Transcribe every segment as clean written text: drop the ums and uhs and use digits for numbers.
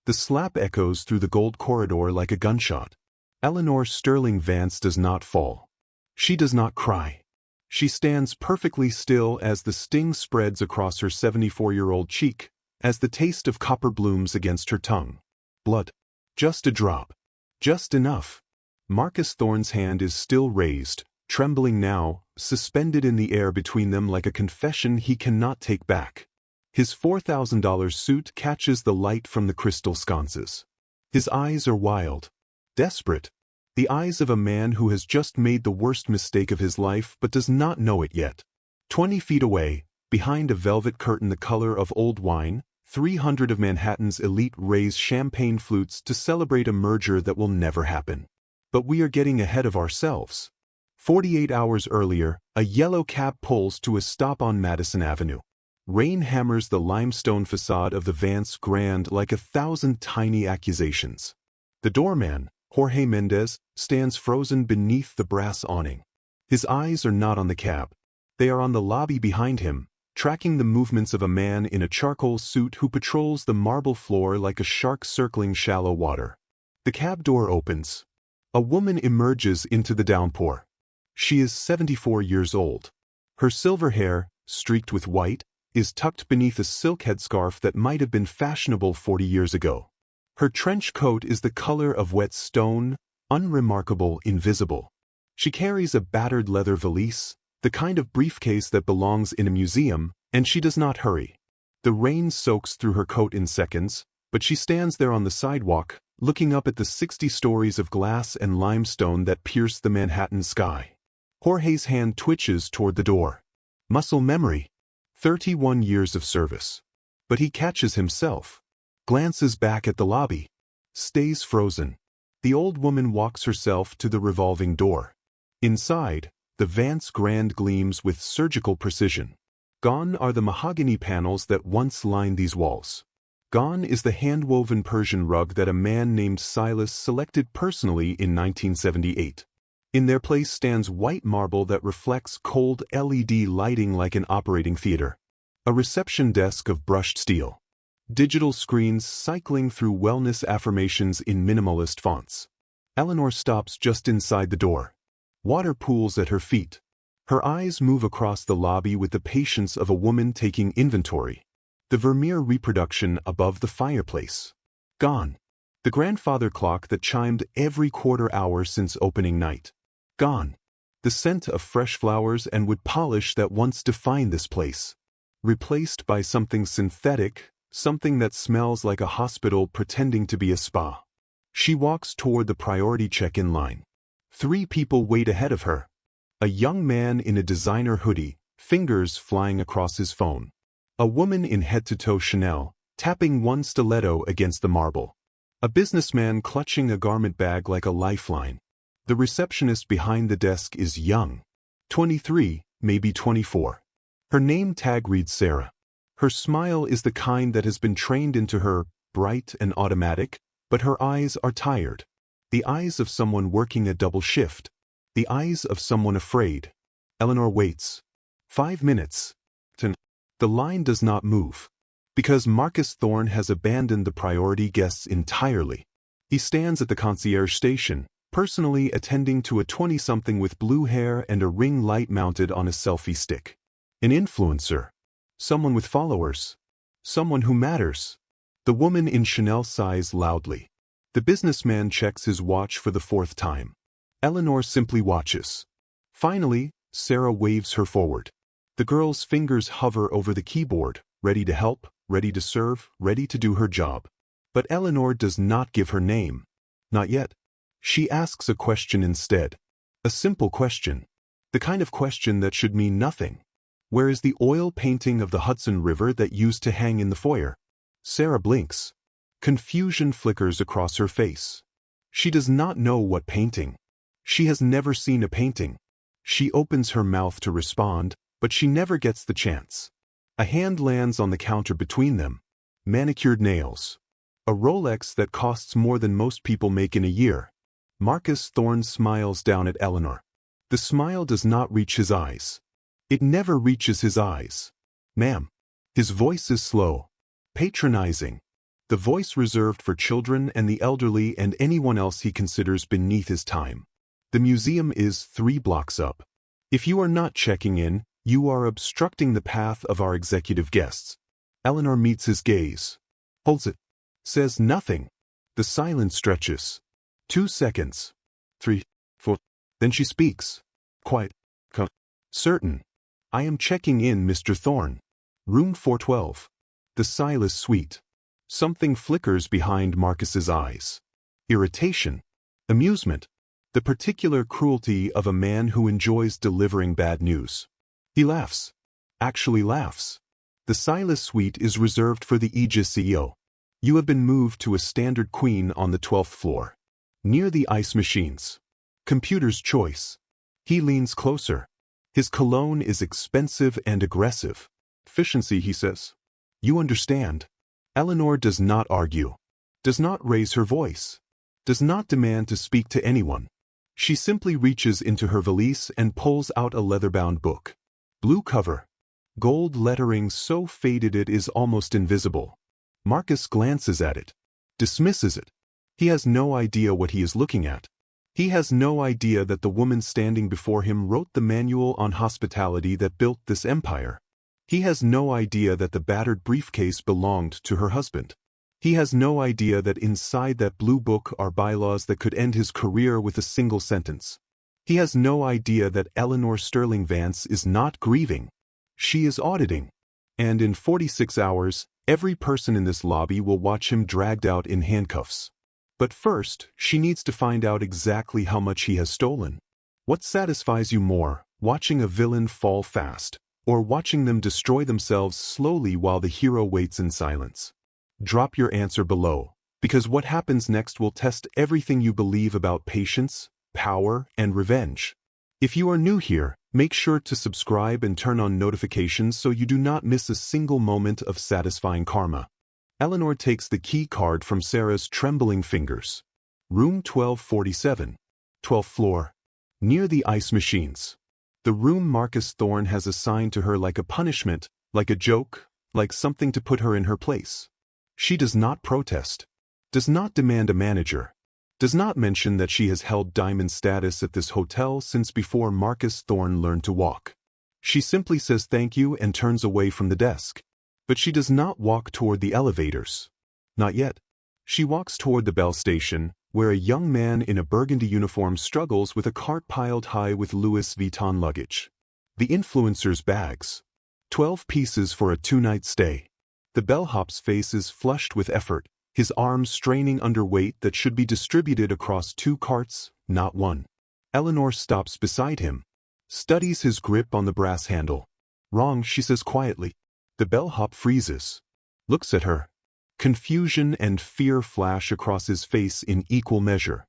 The slap echoes through the gold corridor like a gunshot. Eleanor Sterling Vance does not fall. She does not cry. She stands perfectly still as the sting spreads across her 74-year-old cheek, as the taste of copper blooms against her tongue. Blood. Just a drop. Just enough. Marcus Thorne's hand is still raised, trembling now, suspended in the air between them like a confession he cannot take back. His $4,000 suit catches the light from the crystal sconces. His eyes are wild. Desperate. The eyes of a man who has just made the worst mistake of his life but does not know it yet. 20 feet away, behind a velvet curtain the color of old wine, 300 of Manhattan's elite raise champagne flutes to celebrate a merger that will never happen. But we are getting ahead of ourselves. 48 hours earlier, a yellow cab pulls to a stop on Madison Avenue. Rain hammers the limestone facade of the Vance Grand like 1,000 tiny accusations. The doorman, Jorge Mendez, stands frozen beneath the brass awning. His eyes are not on the cab. They are on the lobby behind him, tracking the movements of a man in a charcoal suit who patrols the marble floor like a shark circling shallow water. The cab door opens. A woman emerges into the downpour. She is 74 years old. Her silver hair, streaked with white, is tucked beneath a silk headscarf that might have been fashionable 40 years ago. Her trench coat is the color of wet stone, unremarkable, invisible. She carries a battered leather valise, the kind of briefcase that belongs in a museum, and she does not hurry. The rain soaks through her coat in seconds, but she stands there on the sidewalk, looking up at the 60 stories of glass and limestone that pierce the Manhattan sky. Jorge's hand twitches toward the door. Muscle memory. 31 years of service. But he catches himself. Glances back at the lobby. Stays frozen. The old woman walks herself to the revolving door. Inside, the Vance Grand gleams with surgical precision. Gone are the mahogany panels that once lined these walls. Gone is the hand-woven Persian rug that a man named Silas selected personally in 1978. In their place stands white marble that reflects cold LED lighting like an operating theater. A reception desk of brushed steel. Digital screens cycling through wellness affirmations in minimalist fonts. Eleanor stops just inside the door. Water pools at her feet. Her eyes move across the lobby with the patience of a woman taking inventory. The Vermeer reproduction above the fireplace. Gone. The grandfather clock that chimed every quarter hour since opening night. Gone. The scent of fresh flowers and wood polish that once defined this place. Replaced by something synthetic, something that smells like a hospital pretending to be a spa. She walks toward the priority check-in line. 3 people wait ahead of her. A young man in a designer hoodie, fingers flying across his phone. A woman in head-to-toe Chanel, tapping one stiletto against the marble. A businessman clutching a garment bag like a lifeline. The receptionist behind the desk is young. 23, maybe 24. Her name tag reads Sarah. Her smile is the kind that has been trained into her, bright and automatic, but her eyes are tired. The eyes of someone working a double shift. The eyes of someone afraid. Eleanor waits. 5 minutes. The line does not move. Because Marcus Thorne has abandoned the priority guests entirely. He stands at the concierge station, personally attending to a 20-something with blue hair and a ring light mounted on a selfie stick. An influencer. Someone with followers. Someone who matters. The woman in Chanel sighs loudly. The businessman checks his watch for the 4th time. Eleanor simply watches. Finally, Sarah waves her forward. The girl's fingers hover over the keyboard, ready to help, ready to serve, ready to do her job. But Eleanor does not give her name. Not yet. She asks a question instead. A simple question. The kind of question that should mean nothing. Where is the oil painting of the Hudson River that used to hang in the foyer? Sarah blinks. Confusion flickers across her face. She does not know what painting. She has never seen a painting. She opens her mouth to respond, but she never gets the chance. A hand lands on the counter between them. Manicured nails. A Rolex that costs more than most people make in a year. Marcus Thorne smiles down at Eleanor. The smile does not reach his eyes. It never reaches his eyes. Ma'am. His voice is slow. Patronizing. the voice reserved for children and the elderly and anyone else he considers beneath his time. The museum is 3 blocks up. If you are not checking in, you are obstructing the path of our executive guests. Eleanor meets his gaze. Holds it. Says nothing. The silence stretches. 2 seconds. 3, 4. Then she speaks. Quiet. Certain. I am checking in, Mr. Thorne. Room 412. The Silas Suite. Something flickers behind Marcus's eyes. Irritation. Amusement. The particular cruelty of a man who enjoys delivering bad news. He laughs. Actually laughs. The Silas Suite is reserved for the Aegis CEO. You have been moved to a standard queen on the 12th floor. Near the ice machines. Computer's choice. He leans closer. His cologne is expensive and aggressive. Efficiency, he says. You understand. Eleanor does not argue. Does not raise her voice. Does not demand to speak to anyone. She simply reaches into her valise and pulls out a leather-bound book. Blue cover. Gold lettering so faded it is almost invisible. Marcus glances at it. Dismisses it. He has no idea what he is looking at. He has no idea that the woman standing before him wrote the manual on hospitality that built this empire. He has no idea that the battered briefcase belonged to her husband. He has no idea that inside that blue book are bylaws that could end his career with a single sentence. He has no idea that Eleanor Sterling Vance is not grieving. She is auditing. And in 46 hours, every person in this lobby will watch him dragged out in handcuffs. But first, she needs to find out exactly how much he has stolen. What satisfies you more, watching a villain fall fast, or watching them destroy themselves slowly while the hero waits in silence? Drop your answer below, because what happens next will test everything you believe about patience, power, and revenge. If you are new here, make sure to subscribe and turn on notifications so you do not miss a single moment of satisfying karma. Eleanor takes the key card from Sarah's trembling fingers. Room 1247. 12th floor. Near the ice machines. The room Marcus Thorne has assigned to her like a punishment, like a joke, like something to put her in her place. She does not protest. Does not demand a manager. Does not mention that she has held diamond status at this hotel since before Marcus Thorne learned to walk. She simply says thank you and turns away from the desk. But she does not walk toward the elevators. Not yet. She walks toward the Bell station, where a young man in a burgundy uniform struggles with a cart piled high with Louis Vuitton luggage. The influencer's bags. 12 pieces for a 2-night stay. The bellhop's face is flushed with effort, his arms straining under weight that should be distributed across 2 carts, not 1. Eleanor stops beside him. Studies his grip on the brass handle. Wrong, she says quietly. The bellhop freezes. Looks at her. Confusion and fear flash across his face in equal measure.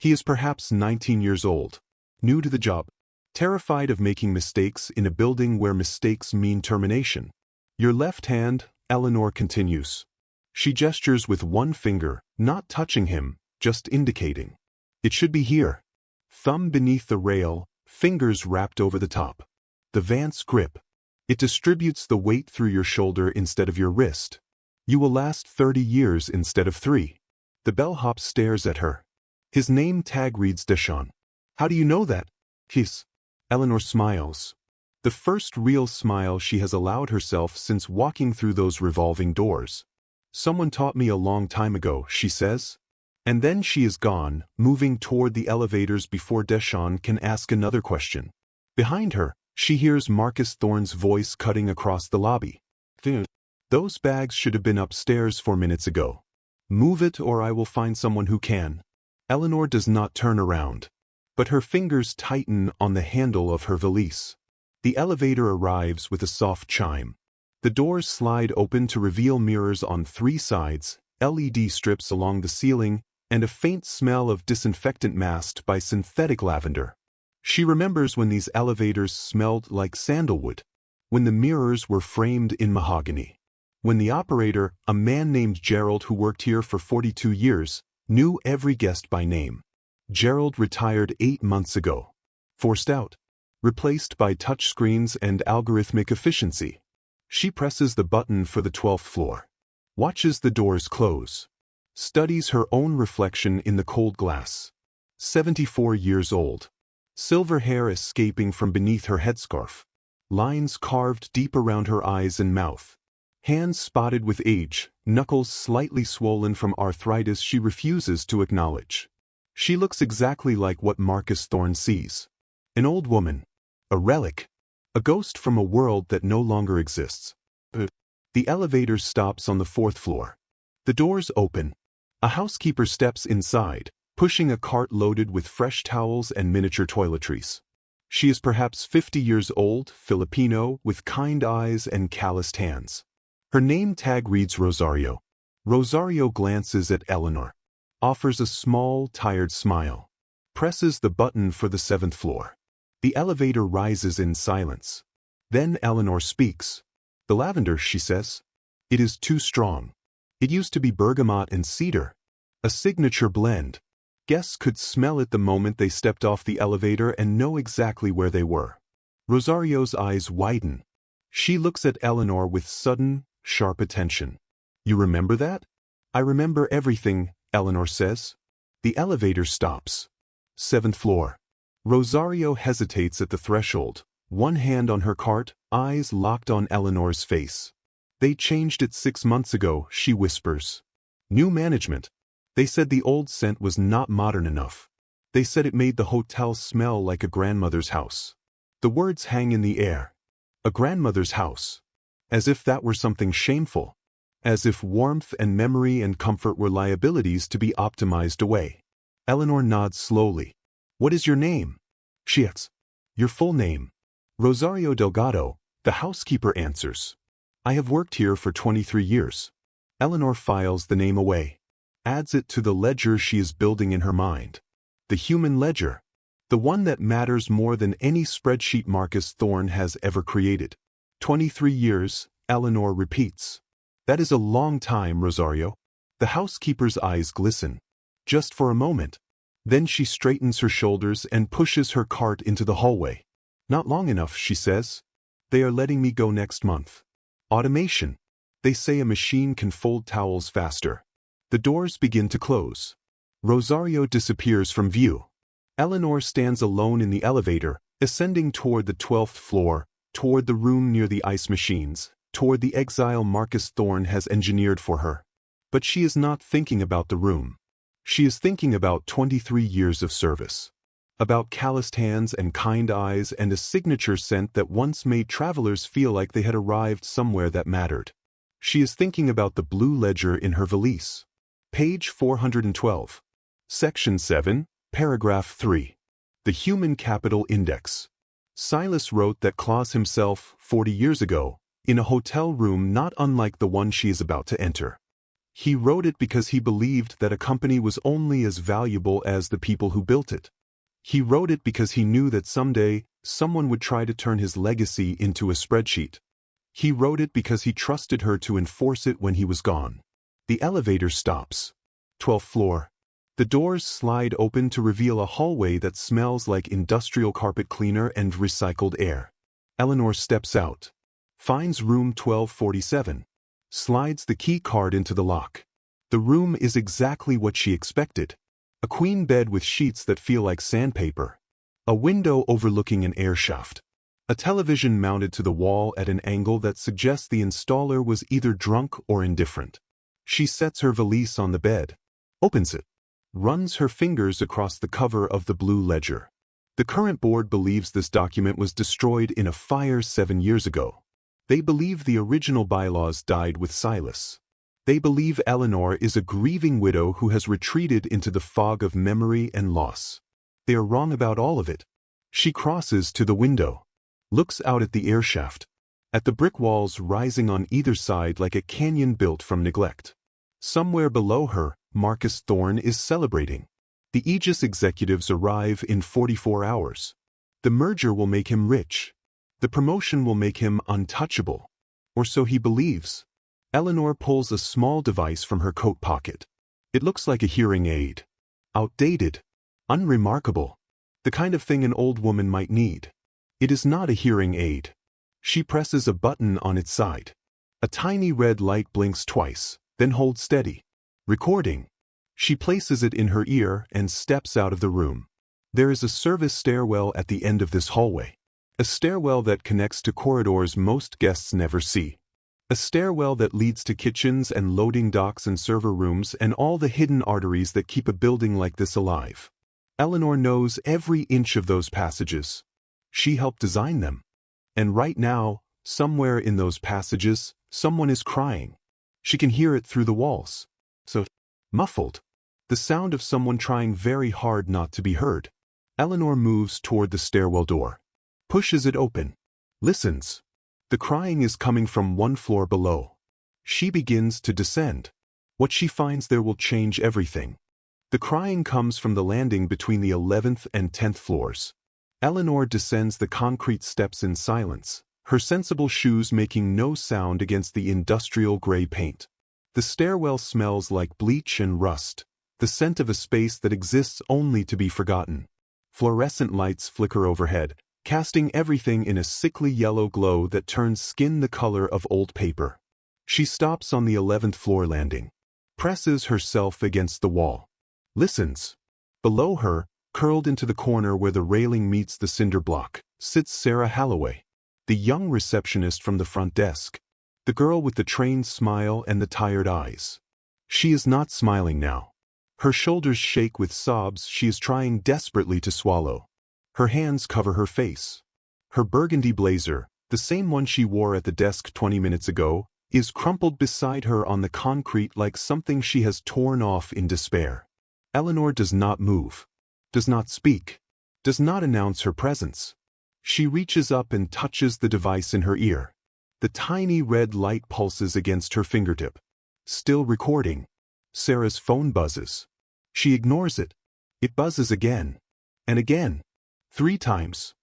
He is perhaps 19 years old, new to the job, terrified of making mistakes in a building where mistakes mean termination. Your left hand, Eleanor continues. She gestures with one finger, not touching him, just indicating. It should be here. Thumb beneath the rail, fingers wrapped over the top. The Vance grip. It distributes the weight through your shoulder instead of your wrist. You will last 30 years instead of 3. The bellhop stares at her. His name tag reads Deshawn. How do you know that? Kiss. Eleanor smiles. The first real smile she has allowed herself since walking through those revolving doors. Someone taught me a long time ago, she says. And then she is gone, moving toward the elevators before Deshawn can ask another question. Behind her, she hears Marcus Thorne's voice cutting across the lobby. Those bags should have been upstairs 4 minutes ago. Move it or I will find someone who can. Eleanor does not turn around, but her fingers tighten on the handle of her valise. The elevator arrives with a soft chime. The doors slide open to reveal mirrors on 3 sides, LED strips along the ceiling, and a faint smell of disinfectant masked by synthetic lavender. She remembers when these elevators smelled like sandalwood, when the mirrors were framed in mahogany, when the operator, a man named Gerald who worked here for 42 years, knew every guest by name. Gerald retired 8 months ago. Forced out. Replaced by touchscreens and algorithmic efficiency. She presses the button for the 12th floor. Watches the doors close. Studies her own reflection in the cold glass. 74 years old. Silver hair escaping from beneath her headscarf. Lines carved deep around her eyes and mouth. Hands spotted with age, knuckles slightly swollen from arthritis she refuses to acknowledge. She looks exactly like what Marcus Thorne sees. An old woman. A relic. A ghost from a world that no longer exists. The elevator stops on the 4th floor. The doors open. A housekeeper steps inside, pushing a cart loaded with fresh towels and miniature toiletries. She is perhaps 50 years old, Filipino, with kind eyes and calloused hands. Her name tag reads Rosario. Rosario glances at Eleanor. Offers a small, tired smile. Presses the button for the 7th floor. The elevator rises in silence. Then Eleanor speaks. "The lavender," she says. "It is too strong. It used to be bergamot and cedar. A signature blend. Guests could smell it the moment they stepped off the elevator and know exactly where they were." Rosario's eyes widen. She looks at Eleanor with sudden, sharp attention. "You remember that?" "I remember everything," Eleanor says. The elevator stops. 7th floor. Rosario hesitates at the threshold, one hand on her cart, eyes locked on Eleanor's face. "They changed it 6 months ago," she whispers. "New management. They said the old scent was not modern enough. They said it made the hotel smell like a grandmother's house." The words hang in the air. A grandmother's house. As if that were something shameful. As if warmth and memory and comfort were liabilities to be optimized away. Eleanor nods slowly. "What is your name?" She asks. "Your full name." "Rosario Delgado," the housekeeper answers. "I have worked here for 23 years. Eleanor files the name away. Adds it to the ledger she is building in her mind. The human ledger. The one that matters more than any spreadsheet Marcus Thorne has ever created. 23 years, Eleanor repeats. "That is a long time, Rosario." The housekeeper's eyes glisten. Just for a moment. Then she straightens her shoulders and pushes her cart into the hallway. "Not long enough," she says. "They are letting me go next month. Automation. They say a machine can fold towels faster." The doors begin to close. Rosario disappears from view. Eleanor stands alone in the elevator, ascending toward the 12th floor, toward the room near the ice machines, toward the exile Marcus Thorne has engineered for her. But she is not thinking about the room. She is thinking about 23 years of service. About calloused hands and kind eyes and a signature scent that once made travelers feel like they had arrived somewhere that mattered. She is thinking about the blue ledger in her valise. Page 412. Section 7, Paragraph 3. The Human Capital Index. Silas wrote that Claus himself, 40 years ago, in a hotel room not unlike the one she is about to enter. He wrote it because he believed that a company was only as valuable as the people who built it. He wrote it because he knew that someday, someone would try to turn his legacy into a spreadsheet. He wrote it because he trusted her to enforce it when he was gone. The elevator stops. 12th floor. The doors slide open to reveal a hallway that smells like industrial carpet cleaner and recycled air. Eleanor steps out. Finds room 1247. Slides the key card into the lock. The room is exactly what she expected. A queen bed with sheets that feel like sandpaper. A window overlooking an air shaft. A television mounted to the wall at an angle that suggests the installer was either drunk or indifferent. She sets her valise on the bed. Opens it. Runs her fingers across the cover of the blue ledger. The current board believes this document was destroyed in a fire 7 years ago. They believe the original bylaws died with Silas. They believe Eleanor is a grieving widow who has retreated into the fog of memory and loss. They are wrong about all of it. She crosses to the window. Looks out at the air shaft. At the brick walls rising on either side like a canyon built from neglect. Somewhere below her, Marcus Thorne is celebrating. The Aegis executives arrive in 44 hours. The merger will make him rich. The promotion will make him untouchable. Or so he believes. Eleanor pulls a small device from her coat pocket. It looks like a hearing aid. Outdated. Unremarkable. The kind of thing an old woman might need. It is not a hearing aid. She presses a button on its side. A tiny red light blinks twice, Then hold steady. Recording. She places it in her ear and steps out of the room. There is a service stairwell at the end of this hallway. A stairwell that connects to corridors most guests never see. A stairwell that leads to kitchens and loading docks and server rooms and all the hidden arteries that keep a building like this alive. Eleanor knows every inch of those passages. She helped design them. And right now, somewhere in those passages, someone is crying. She can hear it through the walls. So, muffled. The sound of someone trying very hard not to be heard. Eleanor moves toward the stairwell door. Pushes it open. Listens. The crying is coming from one floor below. She begins to descend. What she finds there will change everything. The crying comes from the landing between the 11th and 10th floors. Eleanor descends the concrete steps in silence, her sensible shoes making no sound against the industrial gray paint. The stairwell smells like bleach and rust, the scent of a space that exists only to be forgotten. Fluorescent lights flicker overhead, casting everything in a sickly yellow glow that turns skin the color of old paper. She stops on the 11th floor landing, presses herself against the wall. Listens. Below her, curled into the corner where the railing meets the cinder block, sits Sarah Halloway, the young receptionist from the front desk. The girl with the trained smile and the tired eyes. She is not smiling now. Her shoulders shake with sobs she is trying desperately to swallow. Her hands cover her face. Her burgundy blazer, the same one she wore at the desk 20 minutes ago, is crumpled beside her on the concrete like something she has torn off in despair. Eleanor does not move, does not speak, does not announce her presence. She reaches up and touches the device in her ear. The tiny red light pulses against her fingertip. Still recording. Sarah's phone buzzes. She ignores it. It buzzes again. And again. 3 times.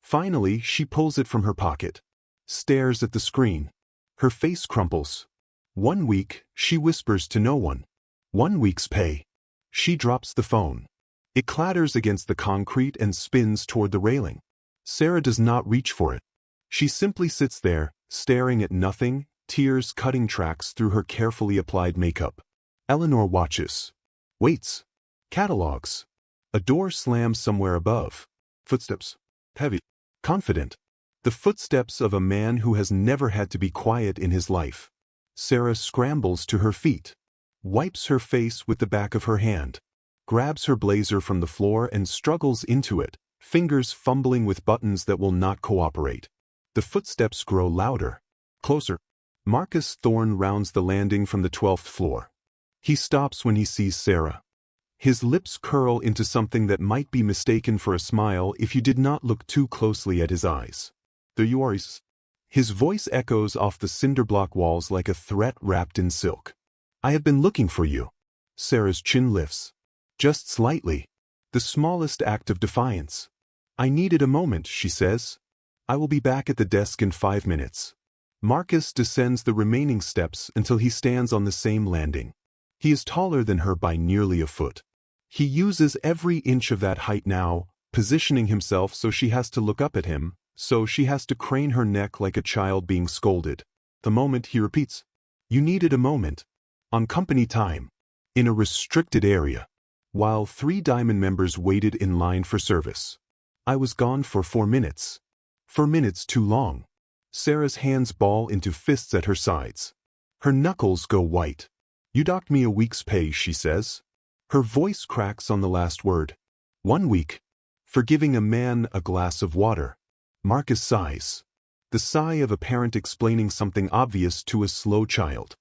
Finally, she pulls it from her pocket. Stares at the screen. Her face crumples. 1 week, she whispers to no one. 1 week's pay. She drops the phone. It clatters against the concrete and spins toward the railing. Sarah does not reach for it. She simply sits there, staring at nothing, tears cutting tracks through her carefully applied makeup. Eleanor watches. Waits. Catalogs. A door slams somewhere above. Footsteps. Heavy. Confident. The footsteps of a man who has never had to be quiet in his life. Sarah scrambles to her feet. Wipes her face with the back of her hand. Grabs her blazer from the floor and struggles into it, fingers fumbling with buttons that will not cooperate. The footsteps grow louder. Closer. Marcus Thorne rounds the landing from the 12th floor. He stops when he sees Sarah. His lips curl into something that might be mistaken for a smile if you did not look too closely at his eyes. There you are. His voice echoes off the cinderblock walls like a threat wrapped in silk. I have been looking for you. Sarah's chin lifts. Just slightly. The smallest act of defiance. I needed a moment, she says. I will be back at the desk in 5 minutes. Marcus descends the remaining steps until he stands on the same landing. He is taller than her by nearly a foot. He uses every inch of that height now, positioning himself so she has to look up at him, so she has to crane her neck like a child being scolded. The moment, he repeats. You needed a moment. On company time. In a restricted area. While 3 Diamond members waited in line for service. I was gone for 4 minutes. 4 minutes too long. Sarah's hands ball into fists at her sides. Her knuckles go white. You docked me a week's pay, she says. Her voice cracks on the last word. 1 week. For giving a man a glass of water. Marcus sighs. The sigh of a parent explaining something obvious to a slow child.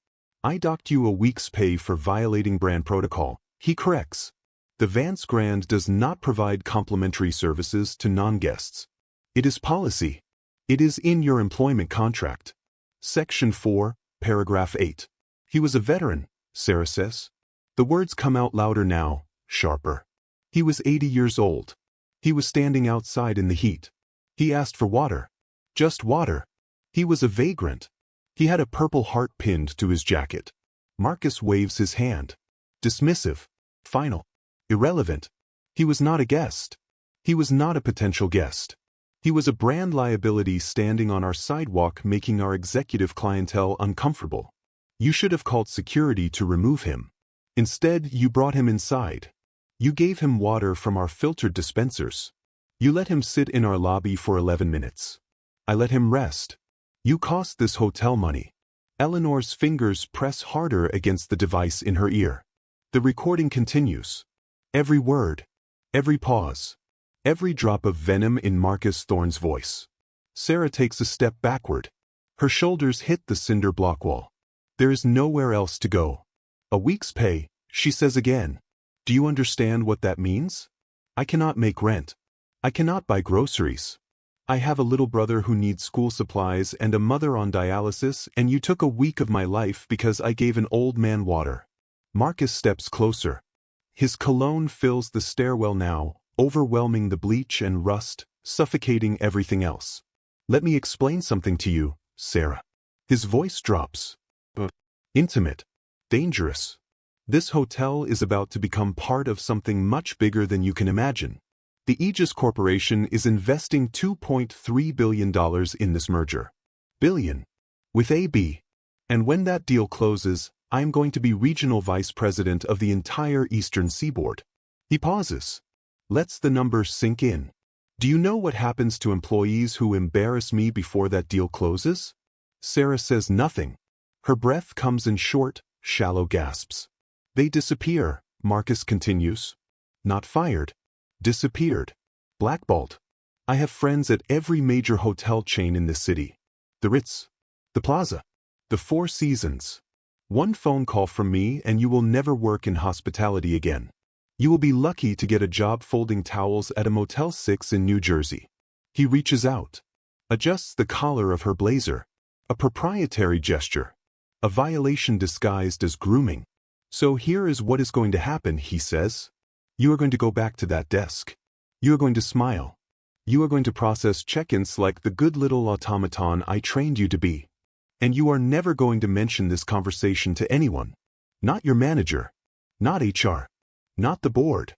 I docked you a week's pay for violating brand protocol, he corrects. The Vance Grand does not provide complimentary services to non-guests. It is policy. It is in your employment contract. Section 4, paragraph 8. He was a veteran, Sarah says. The words come out louder now, sharper. He was 80 years old. He was standing outside in the heat. He asked for water. Just water. He was a vagrant. He had a purple heart pinned to his jacket. Marcus waves his hand. Dismissive. Final. Irrelevant. He was not a guest. He was not a potential guest. He was a brand liability standing on our sidewalk making our executive clientele uncomfortable. You should have called security to remove him. Instead, you brought him inside. You gave him water from our filtered dispensers. You let him sit in our lobby for 11 minutes. I let him rest. You cost this hotel money. Eleanor's fingers press harder against the device in her ear. The recording continues. Every word, every pause, every drop of venom in Marcus Thorne's voice. Sarah takes a step backward. Her shoulders hit the cinder block wall. There is nowhere else to go. A week's pay, she says again. Do you understand what that means? I cannot make rent. I cannot buy groceries. I have a little brother who needs school supplies and a mother on dialysis, and you took a week of my life because I gave an old man water. Marcus steps closer. His cologne fills the stairwell now, overwhelming the bleach and rust, suffocating everything else. Let me explain something to you, Sarah. His voice drops. Intimate. Dangerous. This hotel is about to become part of something much bigger than you can imagine. The Aegis Corporation is investing $2.3 billion in this merger. Billion. With AB. And when that deal closes, I'm going to be regional vice president of the entire Eastern Seaboard. He pauses. Lets the number sink in. Do you know what happens to employees who embarrass me before that deal closes? Sarah says nothing. Her breath comes in short, shallow gasps. They disappear, Marcus continues. Not fired. Disappeared. Blackballed. I have friends at every major hotel chain in this city. The Ritz. The Plaza. The Four Seasons. One phone call from me and you will never work in hospitality again. You will be lucky to get a job folding towels at a Motel 6 in New Jersey. He reaches out. Adjusts the collar of her blazer. A proprietary gesture. A violation disguised as grooming. So here is what is going to happen, he says. You are going to go back to that desk. You are going to smile. You are going to process check-ins like the good little automaton I trained you to be. And you are never going to mention this conversation to anyone. Not your manager. Not HR. Not the board.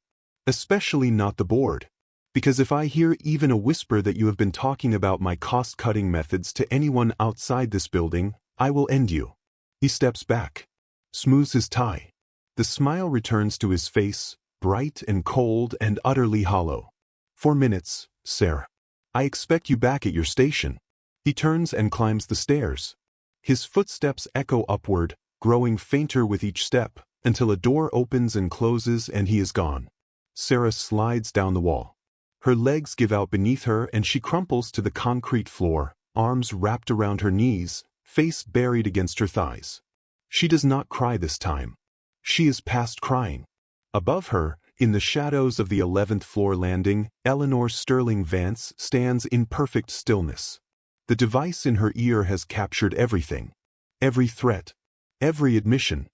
Especially not the board. Because if I hear even a whisper that you have been talking about my cost-cutting methods to anyone outside this building, I will end you. He steps back. Smooths his tie. The smile returns to his face, bright and cold and utterly hollow. 4 minutes, Sarah. I expect you back at your station. He turns and climbs the stairs. His footsteps echo upward, growing fainter with each step, until a door opens and closes and he is gone. Sarah slides down the wall. Her legs give out beneath her and she crumples to the concrete floor, arms wrapped around her knees, face buried against her thighs. She does not cry this time. She is past crying. Above her, in the shadows of the 11th floor landing, Eleanor Sterling Vance stands in perfect stillness. The device in her ear has captured everything. Every threat. Every admission.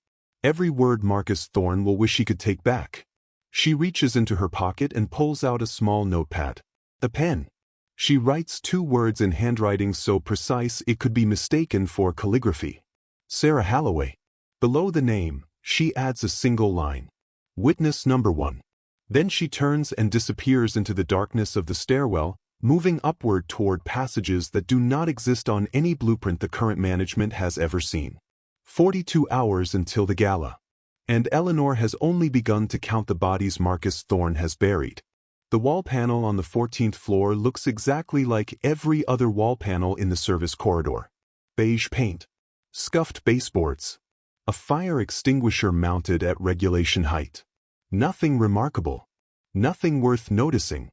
Every word Marcus Thorne will wish he could take back. She reaches into her pocket and pulls out a small notepad. A pen. She writes 2 words in handwriting so precise it could be mistaken for calligraphy. Sarah Halloway. Below the name, she adds a single line. Witness number 1. Then she turns and disappears into the darkness of the stairwell, moving upward toward passages that do not exist on any blueprint the current management has ever seen. 42 hours until the gala. And Eleanor has only begun to count the bodies Marcus Thorne has buried. The wall panel on the 14th floor looks exactly like every other wall panel in the service corridor. Beige paint. Scuffed baseboards. A fire extinguisher mounted at regulation height. Nothing remarkable. Nothing worth noticing.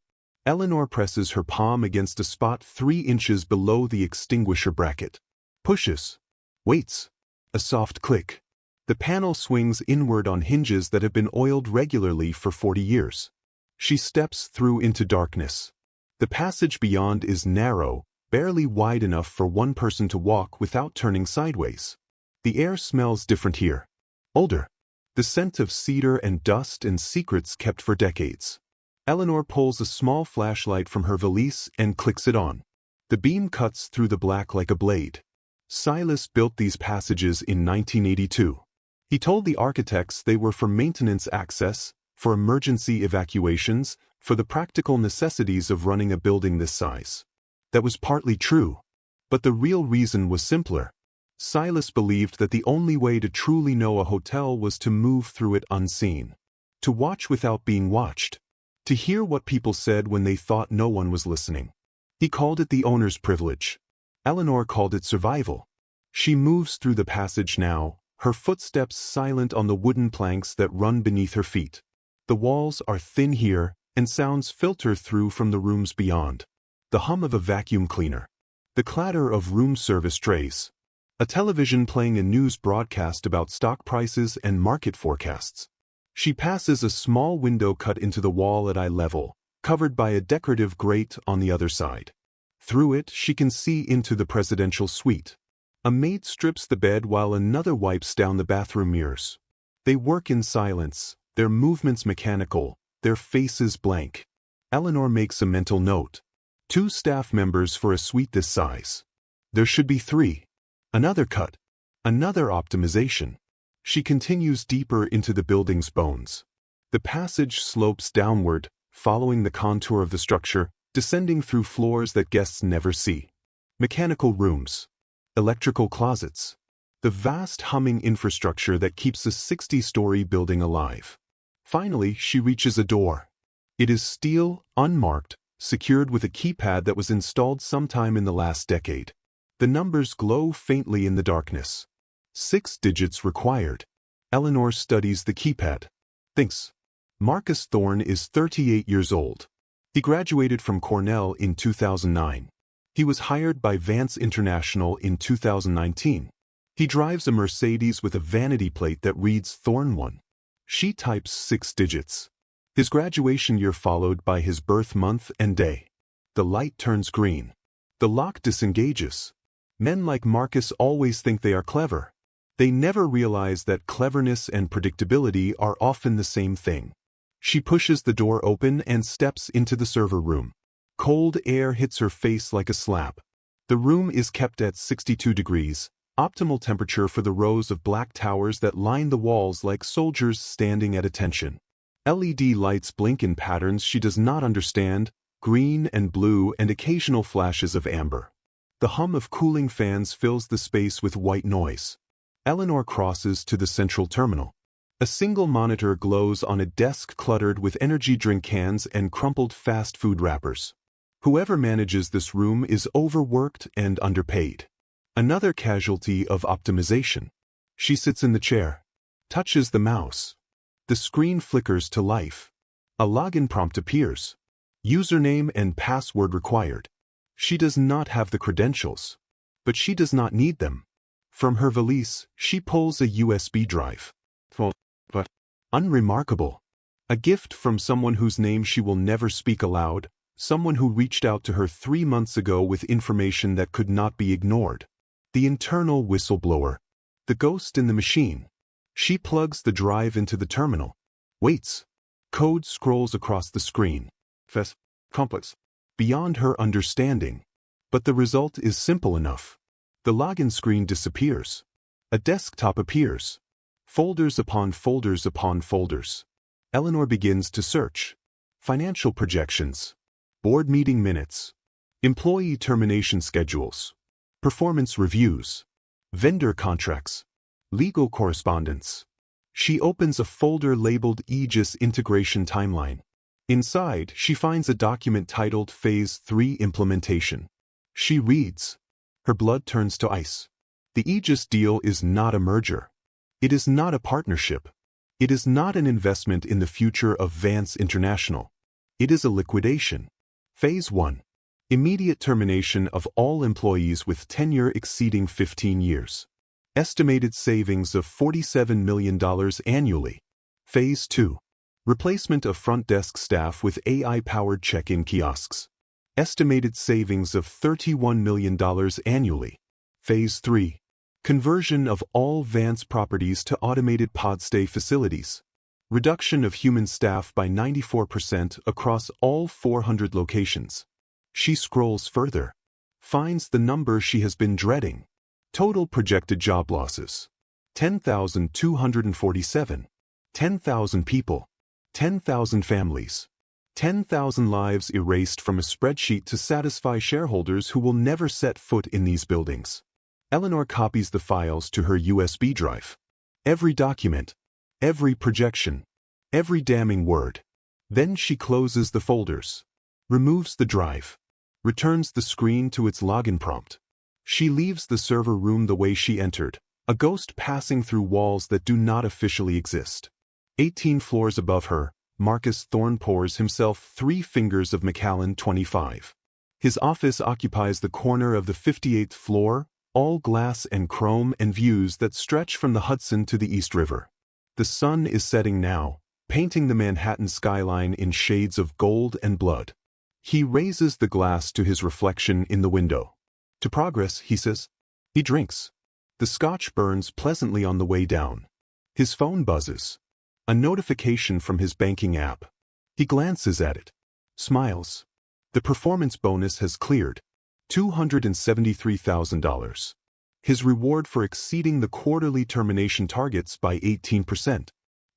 Eleanor presses her palm against a spot 3 inches below the extinguisher bracket. Pushes. Waits. A soft click. The panel swings inward on hinges that have been oiled regularly for 40 years. She steps through into darkness. The passage beyond is narrow, barely wide enough for one person to walk without turning sideways. The air smells different here. Older. The scent of cedar and dust and secrets kept for decades. Eleanor pulls a small flashlight from her valise and clicks it on. The beam cuts through the black like a blade. Silas built these passages in 1982. He told the architects they were for maintenance access, for emergency evacuations, for the practical necessities of running a building this size. That was partly true. But the real reason was simpler. Silas believed that the only way to truly know a hotel was to move through it unseen. To watch without being watched. To hear what people said when they thought no one was listening. He called it the owner's privilege. Eleanor called it survival. She moves through the passage now, her footsteps silent on the wooden planks that run beneath her feet. The walls are thin here, and sounds filter through from the rooms beyond. The hum of a vacuum cleaner. The clatter of room service trays. A television playing a news broadcast about stock prices and market forecasts. She passes a small window cut into the wall at eye level, covered by a decorative grate on the other side. Through it, she can see into the presidential suite. A maid strips the bed while another wipes down the bathroom mirrors. They work in silence, their movements mechanical, their faces blank. Eleanor makes a mental note. 2 staff members for a suite this size. There should be 3. Another cut. Another optimization. She continues deeper into the building's bones. The passage slopes downward, following the contour of the structure, descending through floors that guests never see. Mechanical rooms. Electrical closets. The vast humming infrastructure that keeps a 60-story building alive. Finally, she reaches a door. It is steel, unmarked, secured with a keypad that was installed sometime in the last decade. The numbers glow faintly in the darkness. 6 digits required. Eleanor studies the keypad. Thinks. Marcus Thorne is 38 years old. He graduated from Cornell in 2009. He was hired by Vance International in 2019. He drives a Mercedes with a vanity plate that reads Thorne 1. She types 6 digits. His graduation year followed by his birth month and day. The light turns green. The lock disengages. Men like Marcus always think they are clever. They never realize that cleverness and predictability are often the same thing. She pushes the door open and steps into the server room. Cold air hits her face like a slap. The room is kept at 62 degrees, optimal temperature for the rows of black towers that line the walls like soldiers standing at attention. LED lights blink in patterns she does not understand, green and blue and occasional flashes of amber. The hum of cooling fans fills the space with white noise. Eleanor crosses to the central terminal. A single monitor glows on a desk cluttered with energy drink cans and crumpled fast food wrappers. Whoever manages this room is overworked and underpaid. Another casualty of optimization. She sits in the chair. Touches the mouse. The screen flickers to life. A login prompt appears. Username and password required. She does not have the credentials. But she does not need them. From her valise, she pulls a USB drive. But unremarkable. A gift from someone whose name she will never speak aloud, someone who reached out to her 3 months ago with information that could not be ignored. The internal whistleblower. The ghost in the machine. She plugs the drive into the terminal. Waits. Code scrolls across the screen. Complex. Beyond her understanding. But the result is simple enough. The login screen disappears. A desktop appears. Folders upon folders upon folders. Eleanor begins to search. Financial projections. Board meeting minutes. Employee termination schedules. Performance reviews. Vendor contracts. Legal correspondence. She opens a folder labeled Aegis Integration Timeline. Inside, she finds a document titled Phase 3 Implementation. She reads. Her blood turns to ice. The Aegis deal is not a merger. It is not a partnership. It is not an investment in the future of Vance International. It is a liquidation. Phase 1. Immediate termination of all employees with tenure exceeding 15 years. Estimated savings of $47 million annually. Phase 2. Replacement of front desk staff with AI-powered check-in kiosks. Estimated savings of $31 million annually. Phase 3. Conversion of all Vance properties to automated pod stay facilities. Reduction of human staff by 94% across all 400 locations. She scrolls further. Finds the number she has been dreading. Total projected job losses. 10,247. 10,000 people. 10,000 families. 10,000 lives erased from a spreadsheet to satisfy shareholders who will never set foot in these buildings. Eleanor copies the files to her USB drive. Every document, every projection, every damning word. Then she closes the folders, removes the drive, returns the screen to its login prompt. She leaves the server room the way she entered, a ghost passing through walls that do not officially exist. 18 floors above her, Marcus Thorne pours himself 3 fingers of Macallan 25. His office occupies the corner of the 58th floor, all glass and chrome and views that stretch from the Hudson to the East River. The sun is setting now, painting the Manhattan skyline in shades of gold and blood. He raises the glass to his reflection in the window. To progress, he says. He drinks. The scotch burns pleasantly on the way down. His phone buzzes. A notification from his banking app. He glances at it. Smiles. The performance bonus has cleared. $273,000. His reward for exceeding the quarterly termination targets by 18%.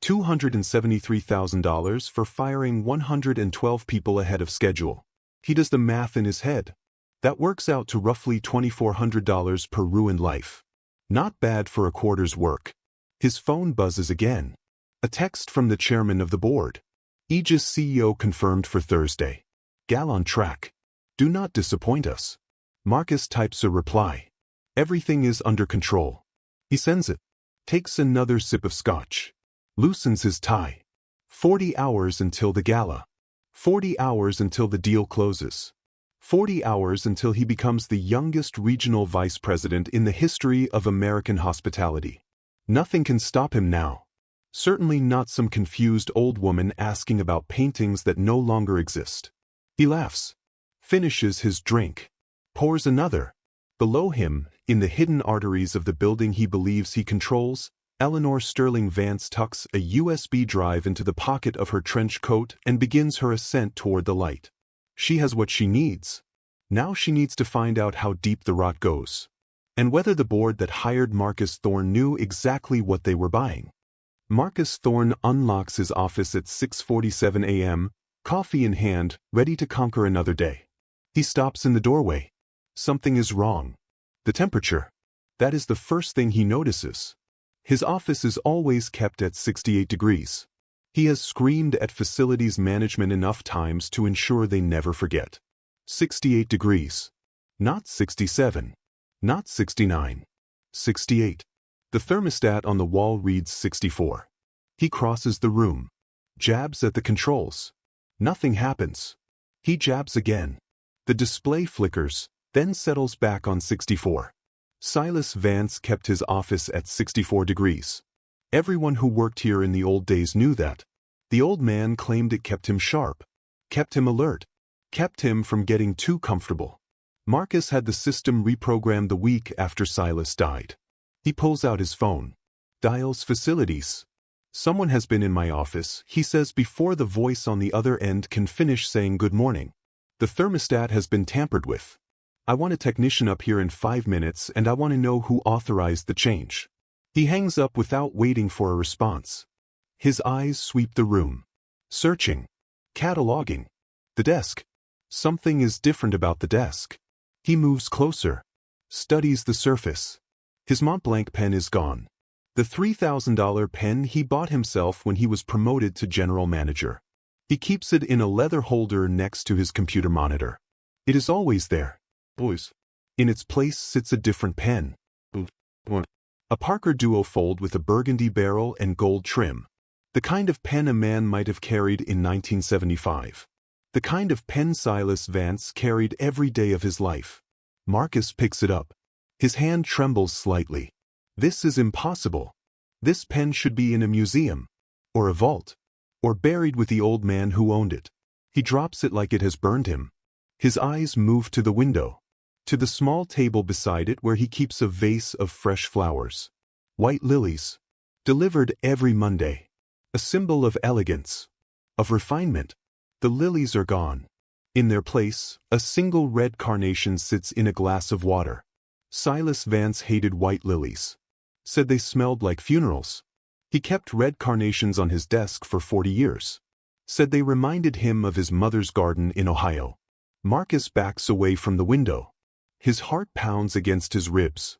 $273,000 for firing 112 people ahead of schedule. He does the math in his head. That works out to roughly $2,400 per ruined life. Not bad for a quarter's work. His phone buzzes again. A text from the chairman of the board. Aegis CEO confirmed for Thursday. Gal on track. Do not disappoint us. Marcus types a reply. Everything is under control. He sends it. Takes another sip of scotch. Loosens his tie. 40 hours until the gala. 40 hours until the deal closes. 40 hours until he becomes the youngest regional vice president in the history of American hospitality. Nothing can stop him now. Certainly not some confused old woman asking about paintings that no longer exist. He laughs. Finishes his drink. Pours another. Below him, in the hidden arteries of the building he believes he controls, Eleanor Sterling Vance tucks a USB drive into the pocket of her trench coat and begins her ascent toward the light. She has what she needs. Now she needs to find out how deep the rot goes. And whether the board that hired Marcus Thorne knew exactly what they were buying. Marcus Thorne unlocks his office at 6:47 a.m., coffee in hand, ready to conquer another day. He stops in the doorway. Something is wrong. The temperature. That is the first thing he notices. His office is always kept at 68 degrees. He has screamed at facilities management enough times to ensure they never forget. 68 degrees. Not 67. Not 69. 68. The thermostat on the wall reads 64. He crosses the room. Jabs at the controls. Nothing happens. He jabs again. The display flickers, then settles back on 64. Silas Vance kept his office at 64 degrees. Everyone who worked here in the old days knew that. The old man claimed it kept him sharp, kept him alert, kept him from getting too comfortable. Marcus had the system reprogrammed the week after Silas died. He pulls out his phone. Dials facilities. Someone has been in my office, he says before the voice on the other end can finish saying good morning. The thermostat has been tampered with. I want a technician up here in 5 minutes and I want to know who authorized the change. He hangs up without waiting for a response. His eyes sweep the room. Searching. Cataloging. The desk. Something is different about the desk. He moves closer. Studies the surface. His Montblanc pen is gone. The $3,000 pen he bought himself when he was promoted to general manager. He keeps it in a leather holder next to his computer monitor. It is always there. Boys. In its place sits a different pen. A Parker duofold with a burgundy barrel and gold trim. The kind of pen a man might have carried in 1975. The kind of pen Silas Vance carried every day of his life. Marcus picks it up. His hand trembles slightly. This is impossible. This pen should be in a museum. Or a vault. Or buried with the old man who owned it. He drops it like it has burned him. His eyes move to the window. To the small table beside it where he keeps a vase of fresh flowers. White lilies. Delivered every Monday. A symbol of elegance. Of refinement. The lilies are gone. In their place, a single red carnation sits in a glass of water. Silas Vance hated white lilies. Said they smelled like funerals. He kept red carnations on his desk for 40 years. Said they reminded him of his mother's garden in Ohio. Marcus backs away from the window. His heart pounds against his ribs.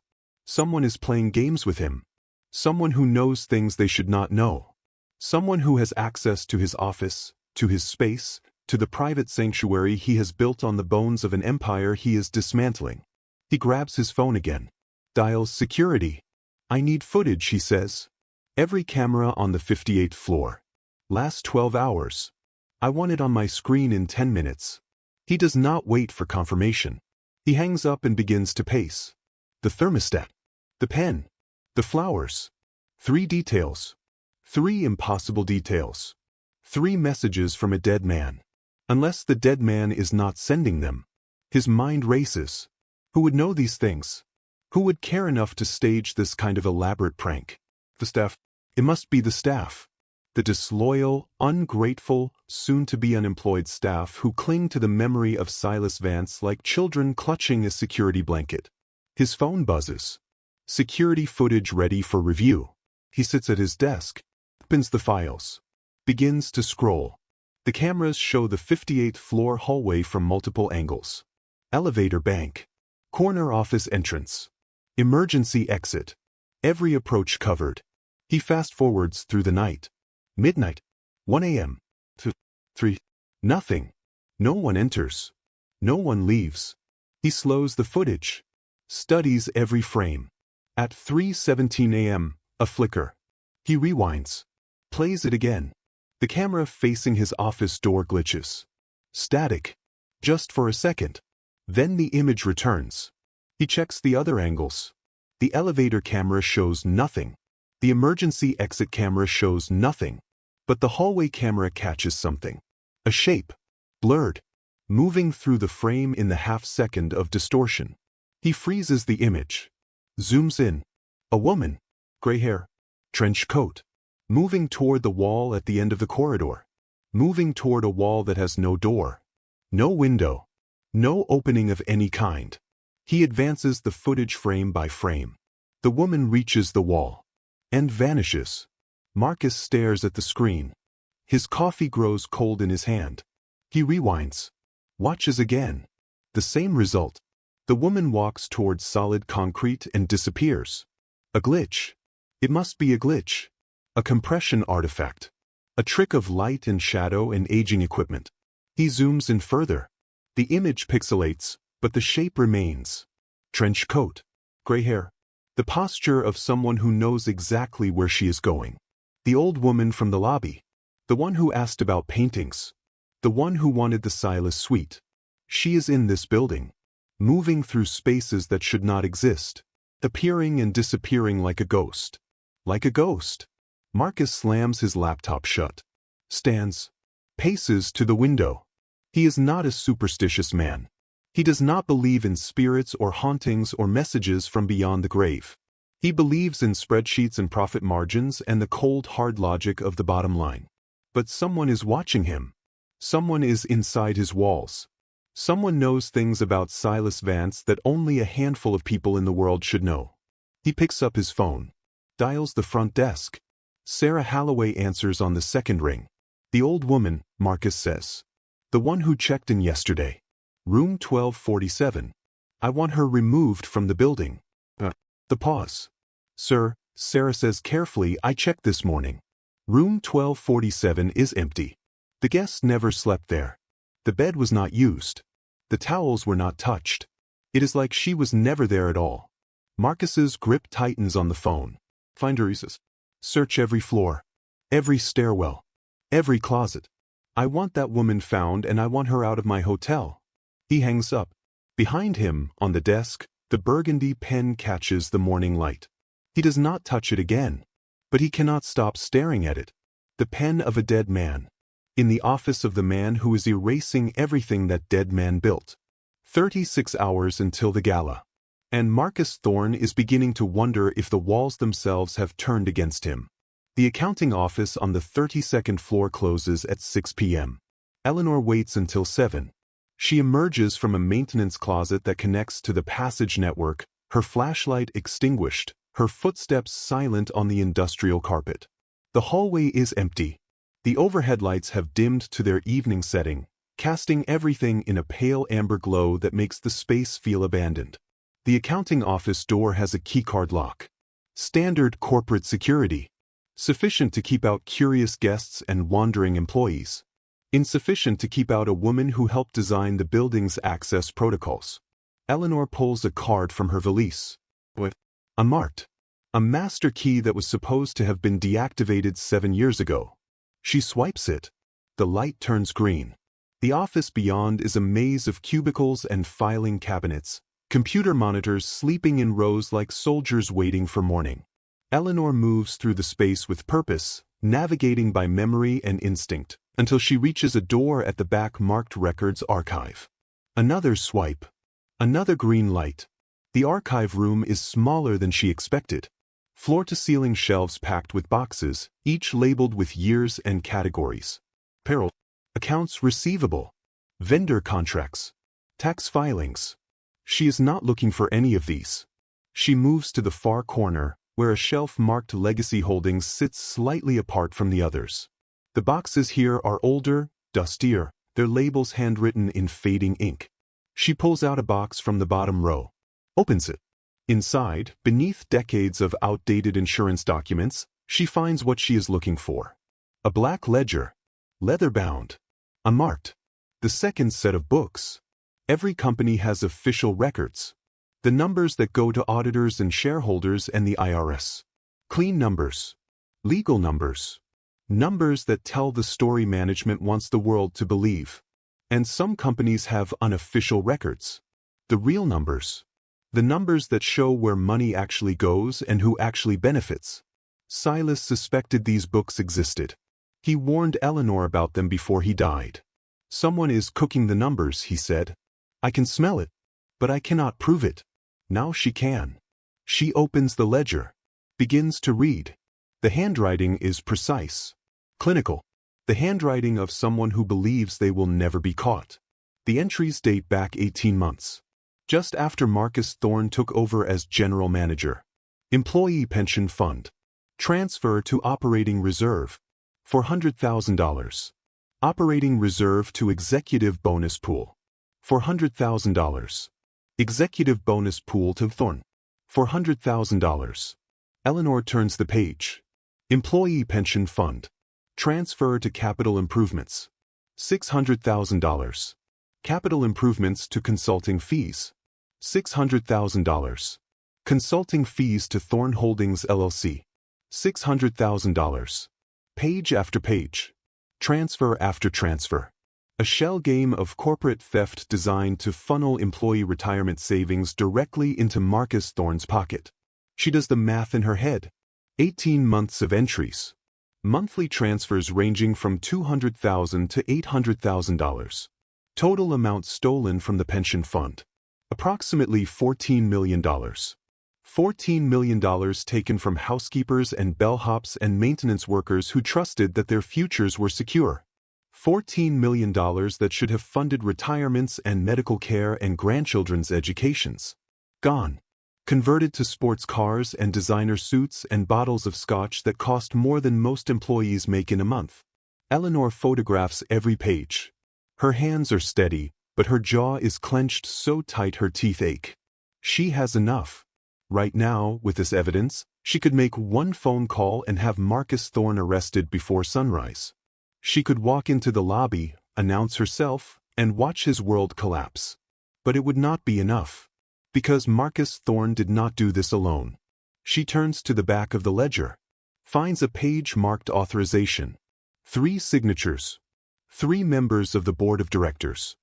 Someone is playing games with him. Someone who knows things they should not know. Someone who has access to his office, to his space, to the private sanctuary he has built on the bones of an empire he is dismantling. He grabs his phone again. Dials security. "I need footage," he says. "Every camera on the 58th floor. Last 12 hours. I want it on my screen in 10 minutes. He does not wait for confirmation. He hangs up and begins to pace. The thermostat. The pen. The flowers. 3 details. 3 impossible details. 3 messages from a dead man. Unless the dead man is not sending them. His mind races. Who would know these things? Who would care enough to stage this kind of elaborate prank? The staff. It must be the staff. The disloyal, ungrateful, soon-to-be unemployed staff who cling to the memory of Silas Vance like children clutching a security blanket. His phone buzzes. Security footage ready for review. He sits at his desk, opens the files, begins to scroll. The cameras show the 58th floor hallway from multiple angles. Elevator bank. Corner office entrance. Emergency exit. Every approach covered. He fast-forwards through the night. Midnight. 1 a.m. 2, 3. Nothing. No one enters. No one leaves. He slows the footage. Studies every frame. At 3:17 a.m., a flicker. He rewinds. Plays it again. The camera facing his office door glitches. Static. Just for a second. Then the image returns. He checks the other angles. The elevator camera shows nothing. The emergency exit camera shows nothing. But the hallway camera catches something. A shape. Blurred. Moving through the frame in the half-second of distortion. He freezes the image. Zooms in. A woman. Gray hair. Trench coat. Moving toward the wall at the end of the corridor. Moving toward a wall that has no door. No window. No opening of any kind. He advances the footage frame by frame. The woman reaches the wall. And vanishes. Marcus stares at the screen. His coffee grows cold in his hand. He rewinds. Watches again. The same result. The woman walks towards solid concrete and disappears. A glitch. It must be a glitch. A compression artifact. A trick of light and shadow and aging equipment. He zooms in further. The image pixelates, but the shape remains. Trench coat. Gray hair. The posture of someone who knows exactly where she is going. The old woman from the lobby. The one who asked about paintings. The one who wanted the Silas suite. She is in this building. Moving through spaces that should not exist. Appearing and disappearing like a ghost. Like a ghost. Marcus slams his laptop shut. Stands. Paces to the window. He is not a superstitious man. He does not believe in spirits or hauntings or messages from beyond the grave. He believes in spreadsheets and profit margins and the cold, hard logic of the bottom line. But someone is watching him. Someone is inside his walls. Someone knows things about Silas Vance that only a handful of people in the world should know. He picks up his phone. Dials the front desk. Sarah Holloway answers on the second ring. The old woman, Marcus says. The one who checked in yesterday. Room 1247. I want her removed from the building. The pause. Sir, Sarah says carefully, I checked this morning. Room 1247 is empty. The guest never slept there. The bed was not used. The towels were not touched. It is like she was never there at all. Marcus's grip tightens on the phone. Find her, he says. Search every floor. Every stairwell. Every closet. I want that woman found and I want her out of my hotel. He hangs up. Behind him, on the desk, the burgundy pen catches the morning light. He does not touch it again. But he cannot stop staring at it. The pen of a dead man. In the office of the man who is erasing everything that dead man built. 36 hours until the gala. And Marcus Thorne is beginning to wonder if the walls themselves have turned against him. The accounting office on the 32nd floor closes at 6 p.m. Eleanor waits until 7. She emerges from a maintenance closet that connects to the passage network, her flashlight extinguished, her footsteps silent on the industrial carpet. The hallway is empty. The overhead lights have dimmed to their evening setting, casting everything in a pale amber glow that makes the space feel abandoned. The accounting office door has a keycard lock. Standard corporate security. Sufficient to keep out curious guests and wandering employees. Insufficient to keep out a woman who helped design the building's access protocols. Eleanor pulls a card from her valise. Unmarked. A master key that was supposed to have been deactivated 7 years ago. She swipes it. The light turns green. The office beyond is a maze of cubicles and filing cabinets, computer monitors sleeping in rows like soldiers waiting for morning. Eleanor moves through the space with purpose, navigating by memory and instinct, until she reaches a door at the back marked Records Archive. Another swipe. Another green light. The archive room is smaller than she expected. Floor-to-ceiling shelves packed with boxes, each labeled with years and categories. Payroll, accounts receivable, vendor contracts, tax filings. She is not looking for any of these. She moves to the far corner, where a shelf marked Legacy Holdings sits slightly apart from the others. The boxes here are older, dustier, their labels handwritten in fading ink. She pulls out a box from the bottom row. Opens it. Inside, beneath decades of outdated insurance documents, she finds what she is looking for. A black ledger. Leather-bound. Unmarked. The second set of books. Every company has official records. The numbers that go to auditors and shareholders and the IRS. Clean numbers. Legal numbers. Numbers that tell the story management wants the world to believe. And some companies have unofficial records. The real numbers. The numbers that show where money actually goes and who actually benefits. Silas suspected these books existed. He warned Eleanor about them before he died. Someone is cooking the numbers, he said. I can smell it, but I cannot prove it. Now she can. She opens the ledger. Begins to read. The handwriting is precise. Clinical. The handwriting of someone who believes they will never be caught. The entries date back 18 months. Just after Marcus Thorne took over as general manager. Employee pension fund. Transfer to operating reserve. $400,000. Operating reserve to executive bonus pool. $400,000. Executive bonus pool to Thorne. $400,000. Eleanor turns the page. Employee pension fund. Transfer to capital improvements. $600,000. Capital improvements to consulting fees. $600,000. Consulting fees to Thorne Holdings LLC. $600,000. Page after page. Transfer after transfer. A shell game of corporate theft designed to funnel employee retirement savings directly into Marcus Thorne's pocket. She does the math in her head. 18 months of entries. Monthly transfers ranging from $200,000 to $800,000. Total amount stolen from the pension fund. Approximately $14 million. $14 million taken from housekeepers and bellhops and maintenance workers who trusted that their futures were secure. $14 million that should have funded retirements and medical care and grandchildren's educations. Gone. Converted to sports cars and designer suits and bottles of scotch that cost more than most employees make in a month. Eleanor photographs every page. Her hands are steady, but her jaw is clenched so tight her teeth ache. She has enough. Right now, with this evidence, she could make one phone call and have Marcus Thorne arrested before sunrise. She could walk into the lobby, announce herself, and watch his world collapse. But it would not be enough. Because Marcus Thorne did not do this alone. She turns to the back of the ledger. Finds a page marked authorization. 3 signatures. 3 members of the board of directors.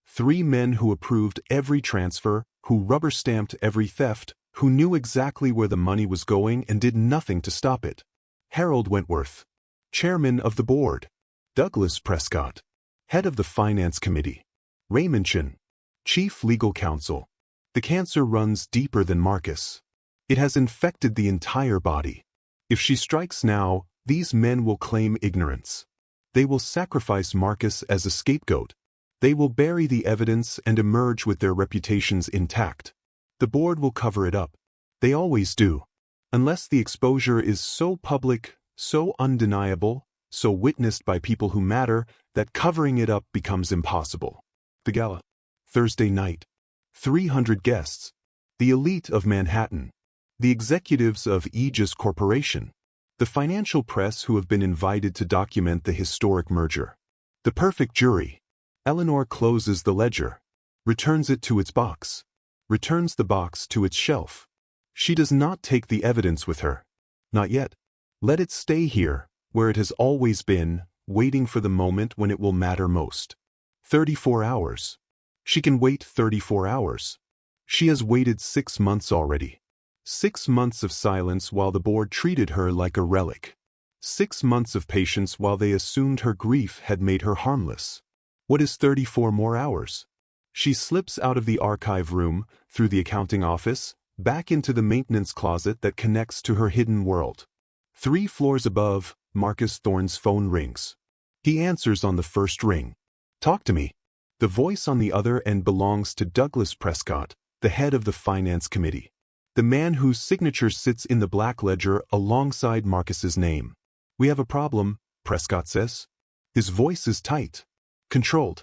3 men who approved every transfer, who rubber-stamped every theft, who knew exactly where the money was going and did nothing to stop it. Harold Wentworth, chairman of the board. Douglas Prescott, head of the finance committee. Raymond Chin, chief legal counsel. The cancer runs deeper than Marcus. It has infected the entire body. If she strikes now, these men will claim ignorance. They will sacrifice Marcus as a scapegoat. They will bury the evidence and emerge with their reputations intact. The board will cover it up. They always do. Unless the exposure is so public, so undeniable, so witnessed by people who matter, that covering it up becomes impossible. The gala. Thursday night. 300 guests. The elite of Manhattan. The executives of Aegis Corporation. The financial press who have been invited to document the historic merger. The perfect jury. Eleanor closes the ledger. Returns it to its box. Returns the box to its shelf. She does not take the evidence with her. Not yet. Let it stay here, where it has always been, waiting for the moment when it will matter most. 34 hours. She can wait 34 hours. She has waited 6 months already. 6 months of silence while the board treated her like a relic. 6 months of patience while they assumed her grief had made her harmless. What is 34 more hours? She slips out of the archive room, through the accounting office, back into the maintenance closet that connects to her hidden world. 3 floors above, Marcus Thorne's phone rings. He answers on the first ring. Talk to me. The voice on the other end belongs to Douglas Prescott, the head of the finance committee. The man whose signature sits in the black ledger alongside Marcus's name. We have a problem, Prescott says. His voice is tight. Controlled.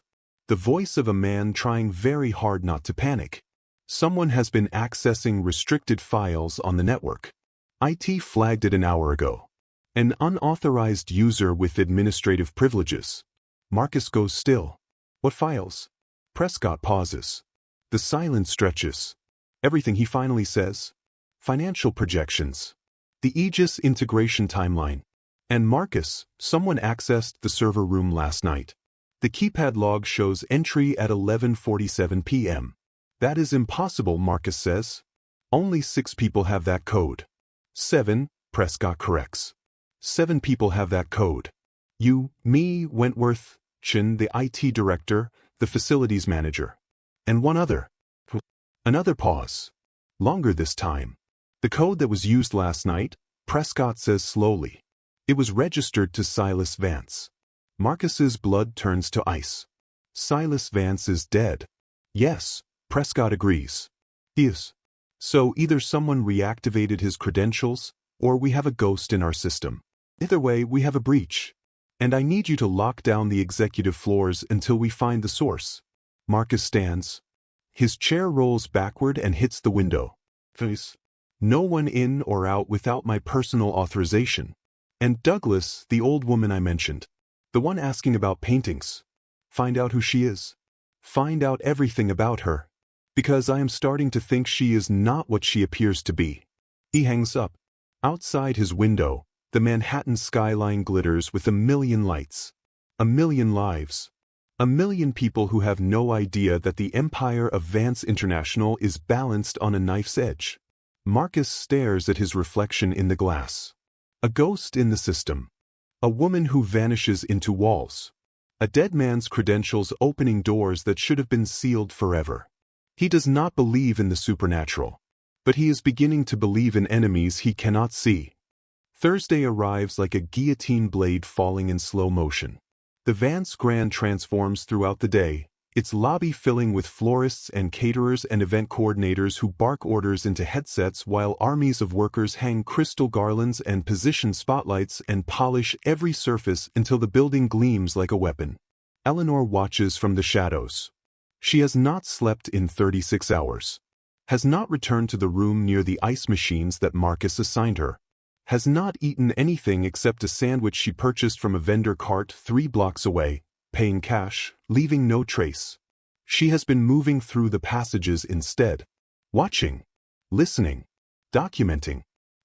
The voice of a man trying very hard not to panic. Someone has been accessing restricted files on the network. IT flagged it an hour ago. An unauthorized user with administrative privileges. Marcus goes still. What files? Prescott pauses. The silence stretches. Everything he finally says. Financial projections. The Aegis integration timeline. And Marcus, someone accessed the server room last night. The keypad log shows entry at 11:47 p.m. That is impossible, Marcus says. Only 6 people have that code. 7, Prescott corrects. 7 people have that code. You, me, Wentworth, Chin, the IT director, the facilities manager. And one other. Another pause. Longer this time. The code that was used last night, Prescott says slowly. It was registered to Silas Vance. Marcus's blood turns to ice. Silas Vance is dead. Yes, Prescott agrees. He is. So either someone reactivated his credentials, or we have a ghost in our system. Either way, we have a breach. And I need you to lock down the executive floors until we find the source. Marcus stands. His chair rolls backward and hits the window. Face. No one in or out without my personal authorization. And Douglas, the old woman I mentioned. The one asking about paintings. Find out who she is. Find out everything about her. Because I am starting to think she is not what she appears to be. He hangs up. Outside his window, the Manhattan skyline glitters with 1,000,000 lights. 1,000,000 lives. 1,000,000 people who have no idea that the empire of Vance International is balanced on a knife's edge. Marcus stares at his reflection in the glass. A ghost in the system. A woman who vanishes into walls. A dead man's credentials opening doors that should have been sealed forever. He does not believe in the supernatural. But he is beginning to believe in enemies he cannot see. Thursday arrives like a guillotine blade falling in slow motion. The Vance Grand transforms throughout the day, its lobby filling with florists and caterers and event coordinators who bark orders into headsets while armies of workers hang crystal garlands and position spotlights and polish every surface until the building gleams like a weapon. Eleanor watches from the shadows. She has not slept in 36 hours. Has not returned to the room near the ice machines that Marcus assigned her. Has not eaten anything except a sandwich she purchased from a vendor cart 3 blocks away, paying cash, leaving no trace. She has been moving through the passages instead. Watching. Listening. Documenting.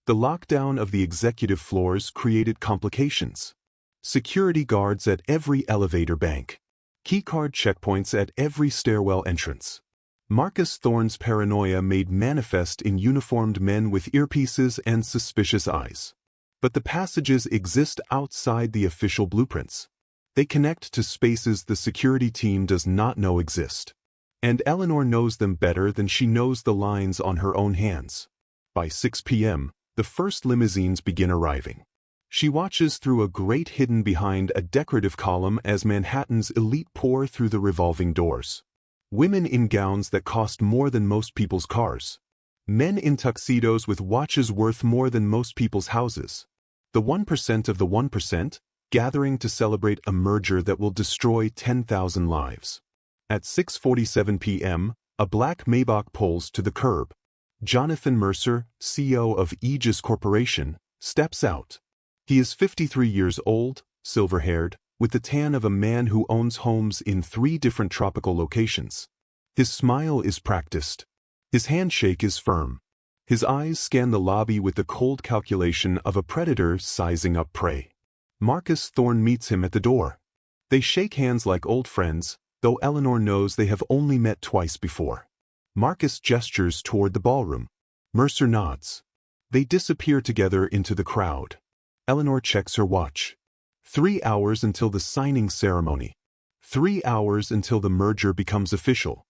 The lockdown of the executive floors created complications. Security guards at every elevator bank. Keycard checkpoints at every stairwell entrance. Marcus Thorne's paranoia made manifest in uniformed men with earpieces and suspicious eyes. But the passages exist outside the official blueprints. They connect to spaces the security team does not know exist. And Eleanor knows them better than she knows the lines on her own hands. By 6 p.m., the first limousines begin arriving. She watches through a grate hidden behind a decorative column as Manhattan's elite pour through the revolving doors. Women in gowns that cost more than most people's cars. Men in tuxedos with watches worth more than most people's houses. The 1% of the 1%, gathering to celebrate a merger that will destroy 10,000 lives. At 6:47 p.m., a black Maybach pulls to the curb. Jonathan Mercer, CEO of Aegis Corporation, steps out. He is 53 years old, silver-haired, with the tan of a man who owns homes in 3 different tropical locations. His smile is practiced. His handshake is firm. His eyes scan the lobby with the cold calculation of a predator sizing up prey. Marcus Thorne meets him at the door. They shake hands like old friends, though Eleanor knows they have only met twice before. Marcus gestures toward the ballroom. Mercer nods. They disappear together into the crowd. Eleanor checks her watch. 3 hours until the signing ceremony. 3 hours until the merger becomes official.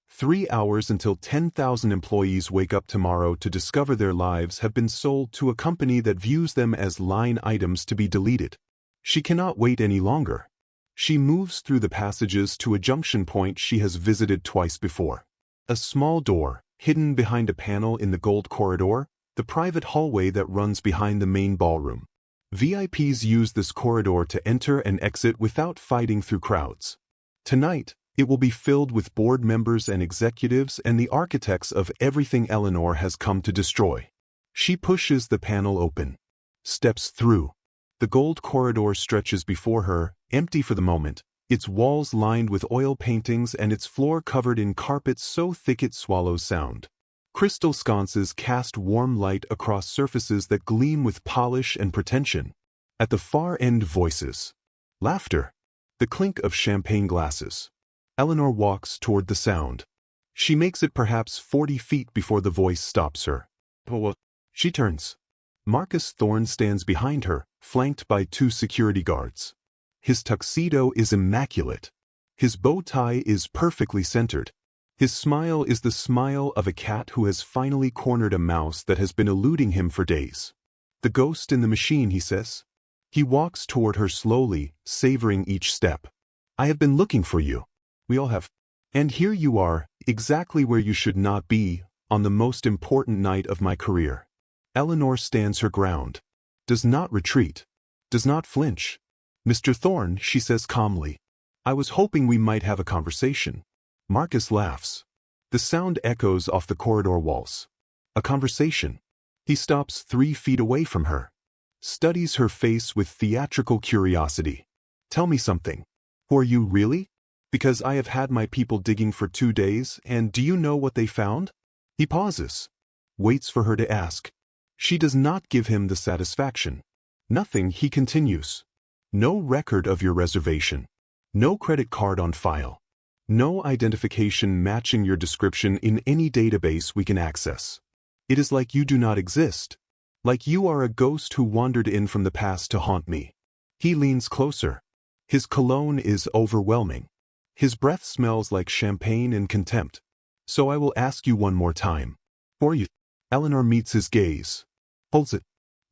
3 hours until 10,000 employees wake up tomorrow to discover their lives have been sold to a company that views them as line items to be deleted. She cannot wait any longer. She moves through the passages to a junction point she has visited twice before. A small door, hidden behind a panel in the gold corridor, the private hallway that runs behind the main ballroom. VIPs use this corridor to enter and exit without fighting through crowds. Tonight, it will be filled with board members and executives and the architects of everything Eleanor has come to destroy. She pushes the panel open. Steps through. The gold corridor stretches before her, empty for the moment, its walls lined with oil paintings and its floor covered in carpet so thick it swallows sound. Crystal sconces cast warm light across surfaces that gleam with polish and pretension. At the far end, voices. Laughter. The clink of champagne glasses. Eleanor walks toward the sound. She makes it perhaps 40 feet before the voice stops her. She turns. Marcus Thorne stands behind her, flanked by 2 security guards. His tuxedo is immaculate. His bow tie is perfectly centered. His smile is the smile of a cat who has finally cornered a mouse that has been eluding him for days. The ghost in the machine, he says. He walks toward her slowly, savoring each step. I have been looking for you. We all have. And here you are, exactly where you should not be, on the most important night of my career. Eleanor stands her ground. Does not retreat. Does not flinch. Mr. Thorne, she says calmly. I was hoping we might have a conversation. Marcus laughs. The sound echoes off the corridor walls. A conversation. He stops 3 feet away from her. Studies her face with theatrical curiosity. Tell me something. Who are you really? Because I have had my people digging for 2 days, and do you know what they found? He pauses. Waits for her to ask. She does not give him the satisfaction. Nothing, he continues. No record of your reservation. No credit card on file. No identification matching your description in any database we can access. It is like you do not exist. Like you are a ghost who wandered in from the past to haunt me. He leans closer. His cologne is overwhelming. His breath smells like champagne and contempt. So I will ask you one more time. Who are you? Eleanor meets his gaze. Holds it.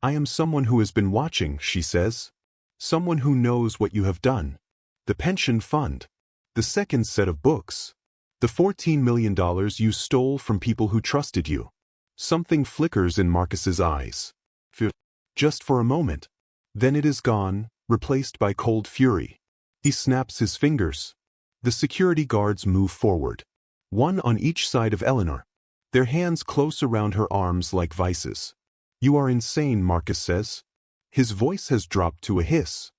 I am someone who has been watching, she says. Someone who knows what you have done. The pension fund. The second set of books. The $14 million you stole from people who trusted you. Something flickers in Marcus's eyes. Fear. Just for a moment. Then it is gone, replaced by cold fury. He snaps his fingers. The security guards move forward. 1 on each side of Eleanor. Their hands close around her arms like vices. You are insane, Marcus says. His voice has dropped to a hiss.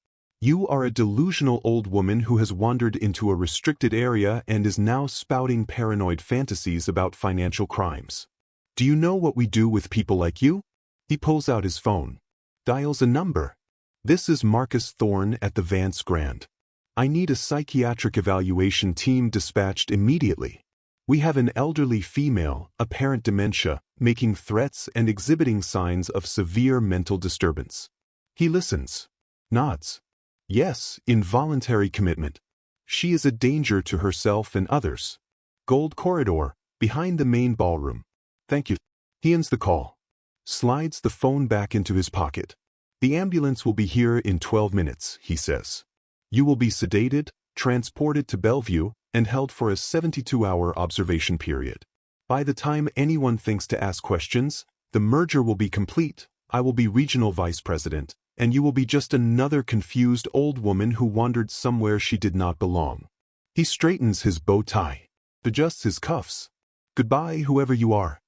You are a delusional old woman who has wandered into a restricted area and is now spouting paranoid fantasies about financial crimes. Do you know what we do with people like you? He pulls out his phone. Dials a number. This is Marcus Thorne at the Vance Grand. I need a psychiatric evaluation team dispatched immediately. We have an elderly female, apparent dementia, making threats and exhibiting signs of severe mental disturbance. He listens. Nods. Yes, involuntary commitment. She is a danger to herself and others. Gold corridor, behind the main ballroom. Thank you. He ends the call. Slides the phone back into his pocket. The ambulance will be here in 12 minutes, he says. You will be sedated, transported to Bellevue, and held for a 72-hour observation period. By the time anyone thinks to ask questions, the merger will be complete, I will be regional vice president, and you will be just another confused old woman who wandered somewhere she did not belong. He straightens his bow tie, adjusts his cuffs. Goodbye, whoever you are.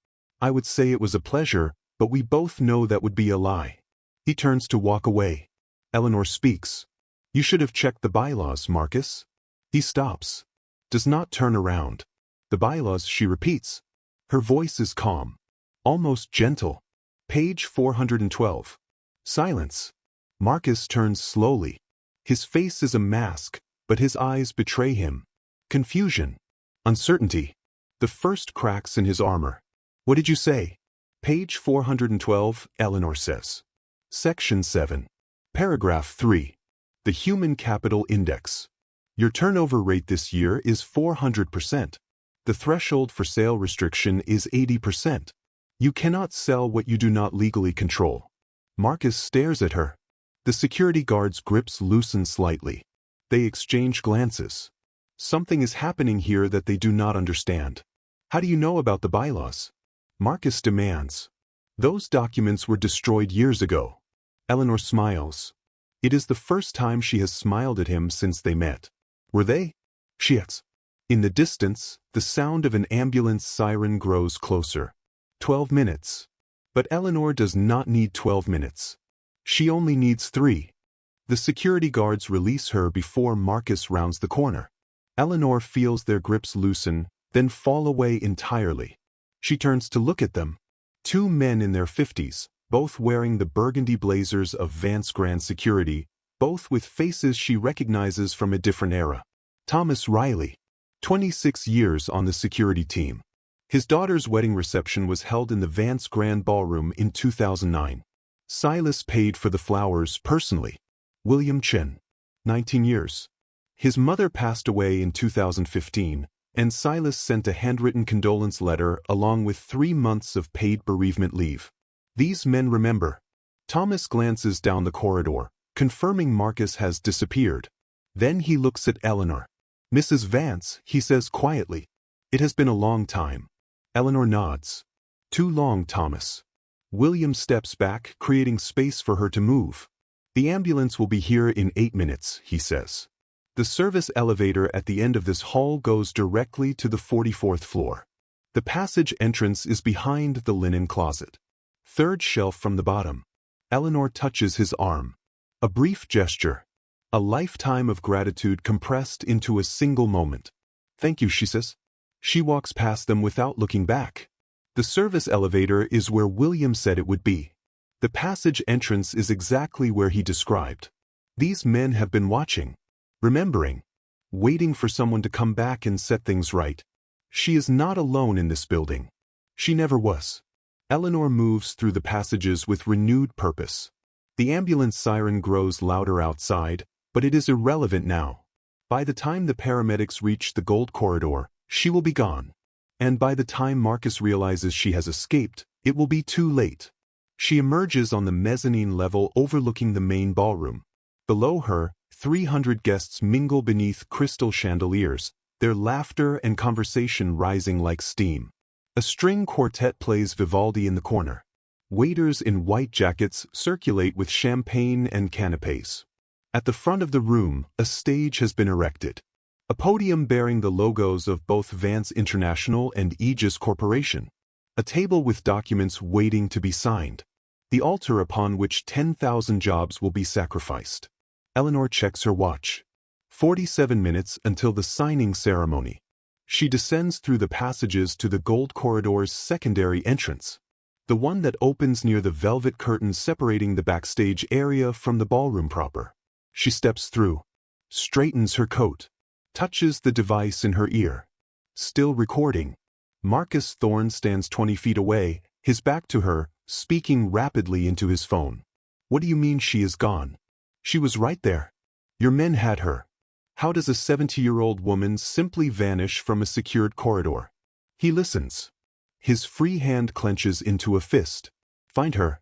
I would say it was a pleasure, but we both know that would be a lie. He turns to walk away. Eleanor speaks. You should have checked the bylaws, Marcus. He stops. Does not turn around. The bylaws, she repeats. Her voice is calm. Almost gentle. Page 412. Silence. Marcus turns slowly. His face is a mask, but his eyes betray him. Confusion. Uncertainty. The first cracks in his armor. What did you say? Page 412, Eleanor says. Section 7. Paragraph 3. The Human Capital Index. Your turnover rate this year is 400%. The threshold for sale restriction is 80%. You cannot sell what you do not legally control. Marcus stares at her. The security guard's grips loosen slightly. They exchange glances. Something is happening here that they do not understand. How do you know about the bylaws? Marcus demands. Those documents were destroyed years ago. Eleanor smiles. It is the first time she has smiled at him since they met. Were they? She asks. In the distance, the sound of an ambulance siren grows closer. 12 minutes. But Eleanor does not need 12 minutes. She only needs 3. The security guards release her before Marcus rounds the corner. Eleanor feels their grips loosen, then fall away entirely. She turns to look at them. 2 men in their 50s, both wearing the burgundy blazers of Vance Grand security, both with faces she recognizes from a different era. Thomas Riley, 26 years on the security team. His daughter's wedding reception was held in the Vance Grand ballroom in 2009. Silas paid for the flowers personally. William Chen, 19 years. His mother passed away in 2015, and Silas sent a handwritten condolence letter along with 3 months of paid bereavement leave. These men remember. Thomas glances down the corridor, confirming Marcus has disappeared. Then he looks at Eleanor. Mrs. Vance, he says quietly. It has been a long time. Eleanor nods. Too long, Thomas. William steps back, creating space for her to move. The ambulance will be here in 8 minutes, he says. The service elevator at the end of this hall goes directly to the 44th floor. The passage entrance is behind the linen closet. 3rd shelf from the bottom. Eleanor touches his arm. A brief gesture. A lifetime of gratitude compressed into a single moment. Thank you, she says. She walks past them without looking back. The service elevator is where William said it would be. The passage entrance is exactly where he described. These men have been watching, remembering, waiting for someone to come back and set things right. She is not alone in this building. She never was. Eleanor moves through the passages with renewed purpose. The ambulance siren grows louder outside, but it is irrelevant now. By the time the paramedics reach the gold corridor, she will be gone. And by the time Marcus realizes she has escaped, it will be too late. She emerges on the mezzanine level overlooking the main ballroom. Below her, 300 guests mingle beneath crystal chandeliers, their laughter and conversation rising like steam. A string quartet plays Vivaldi in the corner. Waiters in white jackets circulate with champagne and canapés. At the front of the room, a stage has been erected. A podium bearing the logos of both Vance International and Aegis Corporation. A table with documents waiting to be signed. The altar upon which 10,000 jobs will be sacrificed. Eleanor checks her watch. 47 minutes until the signing ceremony. She descends through the passages to the gold corridor's secondary entrance. The one that opens near the velvet curtains separating the backstage area from the ballroom proper. She steps through. Straightens her coat. Touches the device in her ear. Still recording. Marcus Thorne stands 20 feet away, his back to her, speaking rapidly into his phone. What do you mean she is gone? She was right there. Your men had her. How does a 70-year-old woman simply vanish from a secured corridor? He listens. His free hand clenches into a fist. Find her.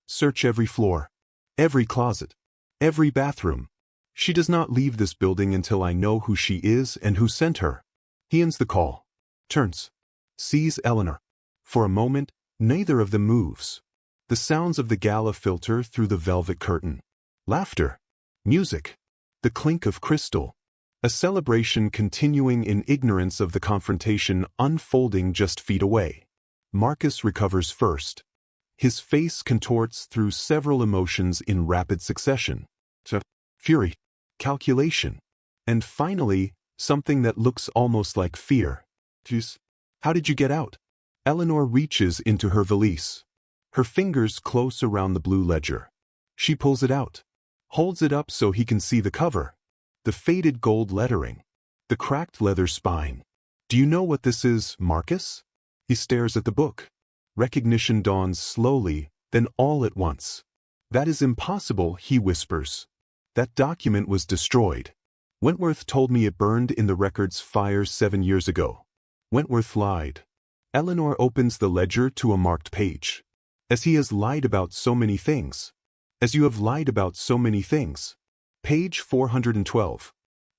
Search every floor. Every closet. Every bathroom. She does not leave this building until I know who she is and who sent her. He ends the call. Turns. Sees Eleanor. For a moment, neither of them moves. The sounds of the gala filter through the velvet curtain. Laughter. Music. The clink of crystal. A celebration continuing in ignorance of the confrontation unfolding just feet away. Marcus recovers first. His face contorts through several emotions in rapid succession. Fury, calculation, and finally, something that looks almost like fear. How did you get out? Eleanor reaches into her valise. Her fingers close around the blue ledger. She pulls it out, holds it up so he can see the cover. The faded gold lettering. The cracked leather spine. Do you know what this is, Marcus? He stares at the book. Recognition dawns slowly, then all at once. That is impossible, he whispers. That document was destroyed. Wentworth told me it burned in the records fire 7 years ago. Wentworth lied. Eleanor opens the ledger to a marked page. As he has lied about so many things. As you have lied about so many things. Page 412.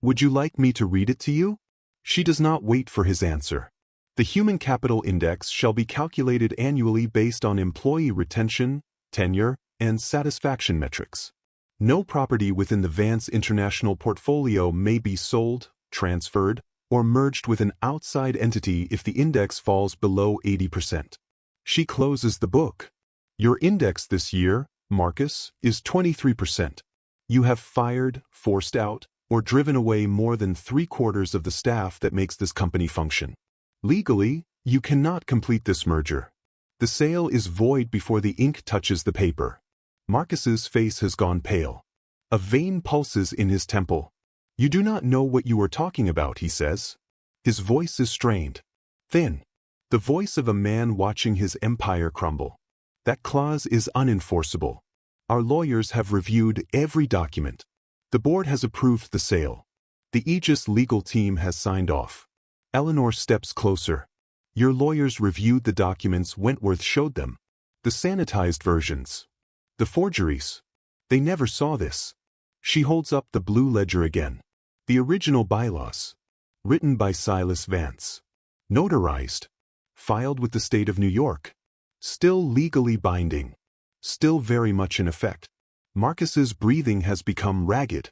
Would you like me to read it to you? She does not wait for his answer. The Human Capital Index shall be calculated annually based on employee retention, tenure, and satisfaction metrics. No property within the Vance International portfolio may be sold, transferred, or merged with an outside entity if the index falls below 80%. She closes the book. Your index this year, Marcus, is 23%. You have fired, forced out, or driven away more than 3/4 of the staff that makes this company function. Legally, you cannot complete this merger. The sale is void before the ink touches the paper. Marcus's face has gone pale. A vein pulses in his temple. You do not know what you are talking about, he says. His voice is strained. Thin. The voice of a man watching his empire crumble. That clause is unenforceable. Our lawyers have reviewed every document. The board has approved the sale. The Aegis legal team has signed off. Eleanor steps closer. Your lawyers reviewed the documents Wentworth showed them. The sanitized versions. The forgeries. They never saw this. She holds up the blue ledger again. The original bylaws. Written by Silas Vance. Notarized. Filed with the state of New York. Still legally binding. Still very much in effect. Marcus's breathing has become ragged.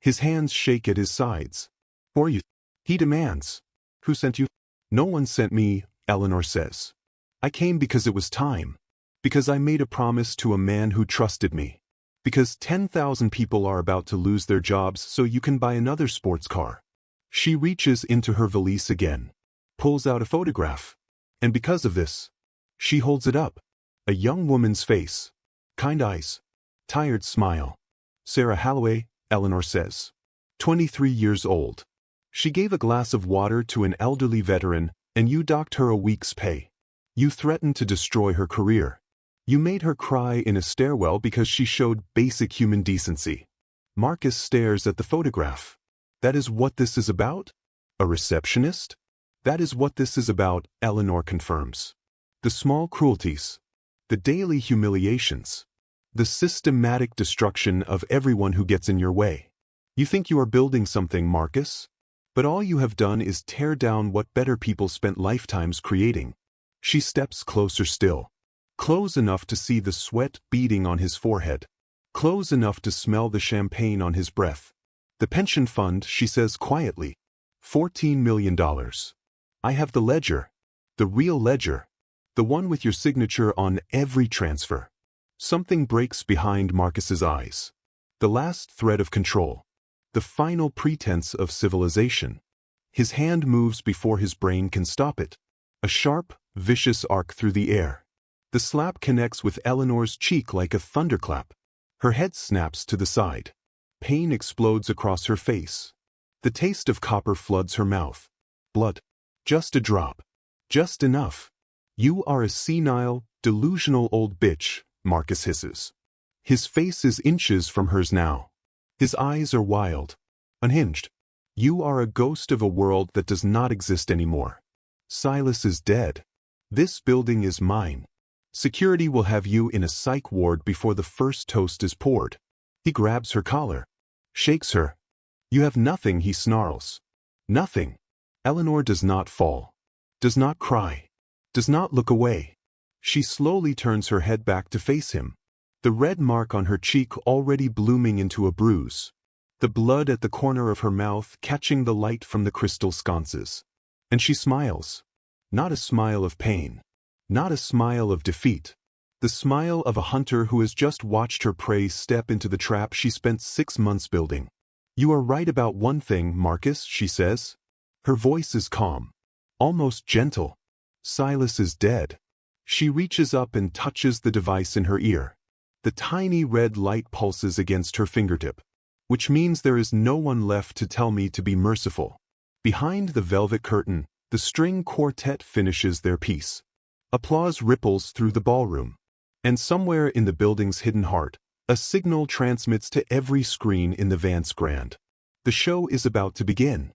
His hands shake at his sides. For you, he demands. Who sent you? No one sent me, Eleanor says. I came because it was time. Because I made a promise to a man who trusted me. Because 10,000 people are about to lose their jobs so you can buy another sports car. She reaches into her valise again. Pulls out a photograph. And because of this, she holds it up. A young woman's face. Kind eyes. Tired smile. Sarah Halloway, Eleanor says. 23 years old. She gave a glass of water to an elderly veteran, and you docked her a week's pay. You threatened to destroy her career. You made her cry in a stairwell because she showed basic human decency. Marcus stares at the photograph. That is what this is about? A receptionist? That is what this is about, Eleanor confirms. The small cruelties. The daily humiliations. The systematic destruction of everyone who gets in your way. You think you are building something, Marcus? But all you have done is tear down what better people spent lifetimes creating. She steps closer still. Close enough to see the sweat beading on his forehead. Close enough to smell the champagne on his breath. The pension fund, she says quietly. $14 million. I have the ledger. The real ledger. The one with your signature on every transfer. Something breaks behind Marcus's eyes. The last thread of control. The final pretense of civilization. His hand moves before his brain can stop it. A sharp, vicious arc through the air. The slap connects with Eleanor's cheek like a thunderclap. Her head snaps to the side. Pain explodes across her face. The taste of copper floods her mouth. Blood. Just a drop. Just enough. You are a senile, delusional old bitch, Marcus hisses. His face is inches from hers now. His eyes are wild, unhinged. You are a ghost of a world that does not exist anymore. Silas is dead. This building is mine. Security will have you in a psych ward before the first toast is poured. He grabs her collar. Shakes her. You have nothing, he snarls. Nothing. Eleanor does not fall. Does not cry. Does not look away. She slowly turns her head back to face him. The red mark on her cheek already blooming into a bruise. The blood at the corner of her mouth catching the light from the crystal sconces. And she smiles. Not a smile of pain. Not a smile of defeat. The smile of a hunter who has just watched her prey step into the trap she spent 6 months building. "You are right about one thing, Marcus," she says. Her voice is calm, almost gentle. "Silas is dead." She reaches up and touches the device in her ear. The tiny red light pulses against her fingertip, which means there is no one left to tell me to be merciful. Behind the velvet curtain, the string quartet finishes their piece. Applause ripples through the ballroom. And somewhere in the building's hidden heart, a signal transmits to every screen in the Vance Grand. The show is about to begin.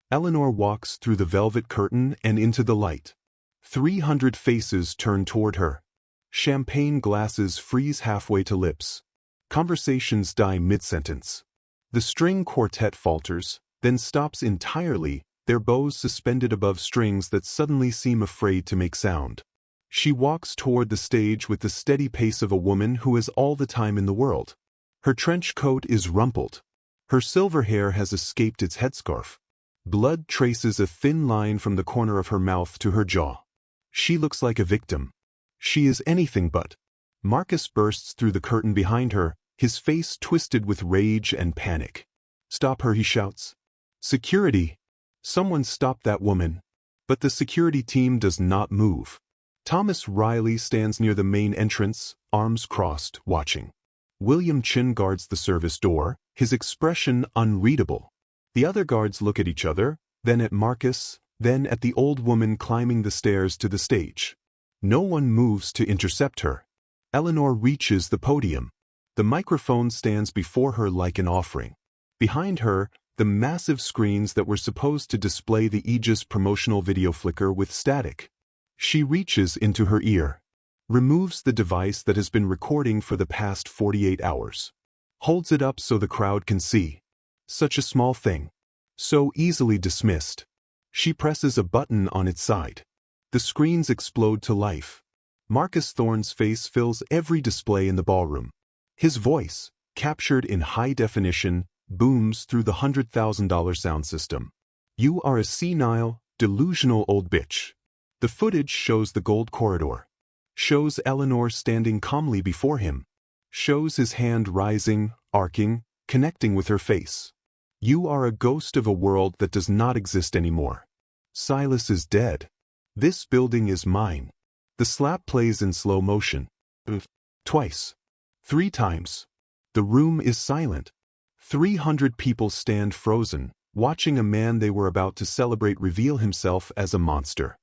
Eleanor walks through the velvet curtain and into the light. 300 faces turn toward her. Champagne glasses freeze halfway to lips. Conversations die mid-sentence. The string quartet falters, then stops entirely, their bows suspended above strings that suddenly seem afraid to make sound. She walks toward the stage with the steady pace of a woman who has all the time in the world. Her trench coat is rumpled. Her silver hair has escaped its headscarf. Blood traces a thin line from the corner of her mouth to her jaw. She looks like a victim. She is anything but. Marcus bursts through the curtain behind her, his face twisted with rage and panic. "Stop her," he shouts. "Security! Someone stop that woman!" But the security team does not move. Thomas Riley stands near the main entrance, arms crossed, watching. William Chin guards the service door, his expression unreadable. The other guards look at each other, then at Marcus, then at the old woman climbing the stairs to the stage. No one moves to intercept her. Eleanor reaches the podium. The microphone stands before her like an offering. Behind her, the massive screens that were supposed to display the Aegis promotional video flicker with static. She reaches into her ear, removes the device that has been recording for the past 48 hours, holds it up so the crowd can see. Such a small thing, so easily dismissed. She presses a button on its side. The screens explode to life. Marcus Thorne's face fills every display in the ballroom. His voice, captured in high definition, booms through the $100,000 sound system. "You are a senile, delusional old bitch." The footage shows the gold corridor, shows Eleanor standing calmly before him, shows his hand rising, arcing, connecting with her face. "You are a ghost of a world that does not exist anymore. Silas is dead. This building is mine." The slap plays in slow motion. Twice. 3 times. The room is silent. 300 people stand frozen, watching a man they were about to celebrate reveal himself as a monster.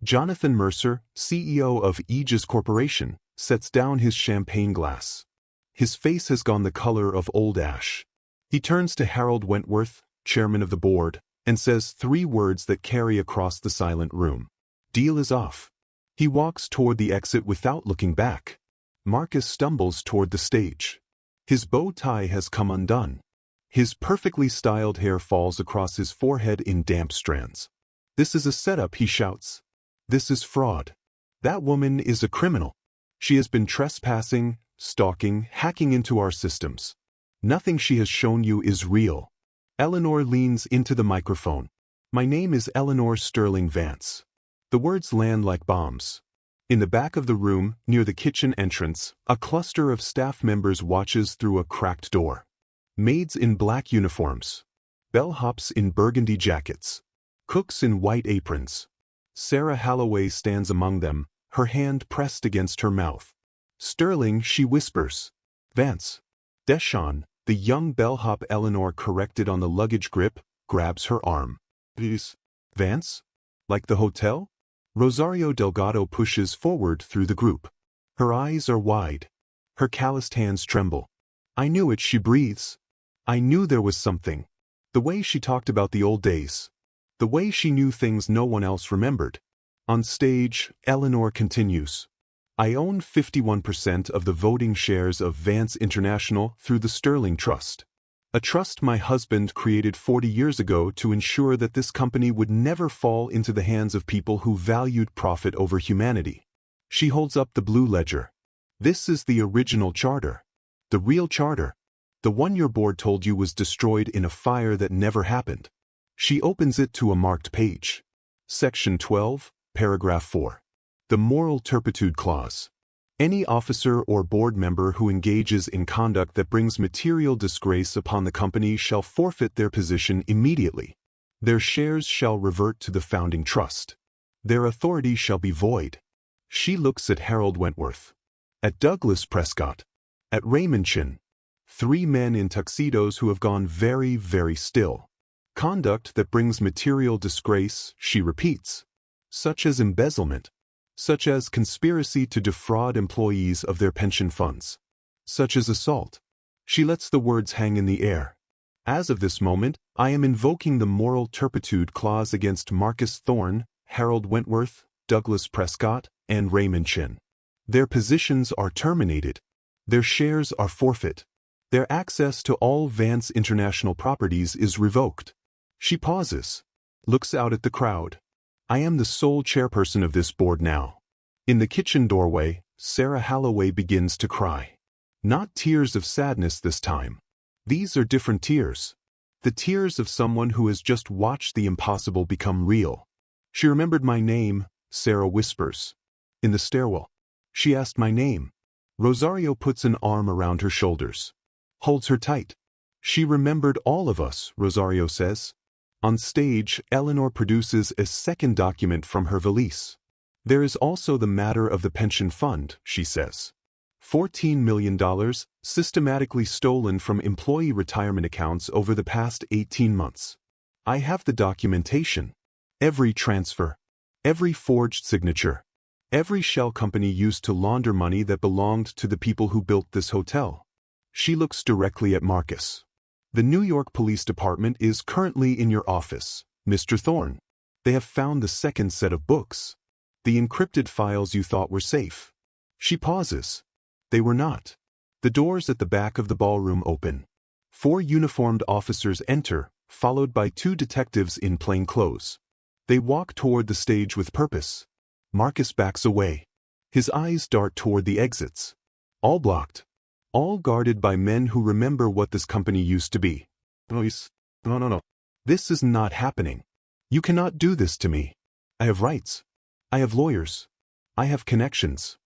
Jonathan Mercer, CEO of Aegis Corporation, sets down his champagne glass. His face has gone the color of old ash. He turns to Harold Wentworth, chairman of the board, and says 3 words that carry across the silent room. "Deal is off." He walks toward the exit without looking back. Marcus stumbles toward the stage. His bow tie has come undone. His perfectly styled hair falls across his forehead in damp strands. "This is a setup," he shouts. "This is fraud. That woman is a criminal. She has been trespassing, stalking, hacking into our systems. Nothing she has shown you is real." Eleanor leans into the microphone. "My name is Eleanor Sterling Vance." The words land like bombs. In the back of the room, near the kitchen entrance, a cluster of staff members watches through a cracked door. Maids in black uniforms. Bellhops in burgundy jackets. Cooks in white aprons. Sarah Halloway stands among them, her hand pressed against her mouth. "Sterling," she whispers. "Vance." Deshawn, the young bellhop Eleanor corrected on the luggage grip, grabs her arm. "Please." "Vance? Like the hotel?" Rosario Delgado pushes forward through the group. Her eyes are wide. Her calloused hands tremble. "I knew it," she breathes. "I knew there was something." The way she talked about the old days. The way she knew things no one else remembered. On stage, Eleanor continues. "I own 51% of the voting shares of Vance International through the Sterling Trust. A trust my husband created 40 years ago to ensure that this company would never fall into the hands of people who valued profit over humanity." She holds up the blue ledger. "This is the original charter. The real charter. The one your board told you was destroyed in a fire that never happened." She opens it to a marked page. Section 12, paragraph 4. The moral turpitude clause. Any officer or board member who engages in conduct that brings material disgrace upon the company shall forfeit their position immediately. Their shares shall revert to the founding trust. Their authority shall be void. She looks at Harold Wentworth, at Douglas Prescott, at Raymond Chin. 3 men in tuxedos who have gone very, very still. Conduct that brings material disgrace, she repeats, such as embezzlement, such as conspiracy to defraud employees of their pension funds, such as assault. She lets the words hang in the air. As of this moment, I am invoking the moral turpitude clause against Marcus Thorne, Harold Wentworth, Douglas Prescott, and Raymond Chin. Their positions are terminated. Their shares are forfeit. Their access to all Vance International properties is revoked. She pauses, looks out at the crowd. I am the sole chairperson of this board now. In the kitchen doorway, Sarah Halloway begins to cry. Not tears of sadness this time. These are different tears. The tears of someone who has just watched the impossible become real. She remembered my name, Sarah whispers. In the stairwell. She asked my name. Rosario puts an arm around her shoulders. Holds her tight. She remembered all of us, Rosario says. On stage, Eleanor produces a second document from her valise. There is also the matter of the pension fund, she says. $14 million, systematically stolen from employee retirement accounts over the past 18 months. I have the documentation. Every transfer. Every forged signature. Every shell company used to launder money that belonged to the people who built this hotel. She looks directly at Marcus. The New York Police Department is currently in your office, Mr. Thorne. They have found the second set of books. The encrypted files you thought were safe. She pauses. They were not. The doors at the back of the ballroom open. 4 uniformed officers enter, followed by 2 detectives in plain clothes. They walk toward the stage with purpose. Marcus backs away. His eyes dart toward the exits. All blocked. All guarded by men who remember what this company used to be. No. This is not happening. You cannot do this to me. I have rights. I have lawyers. I have connections.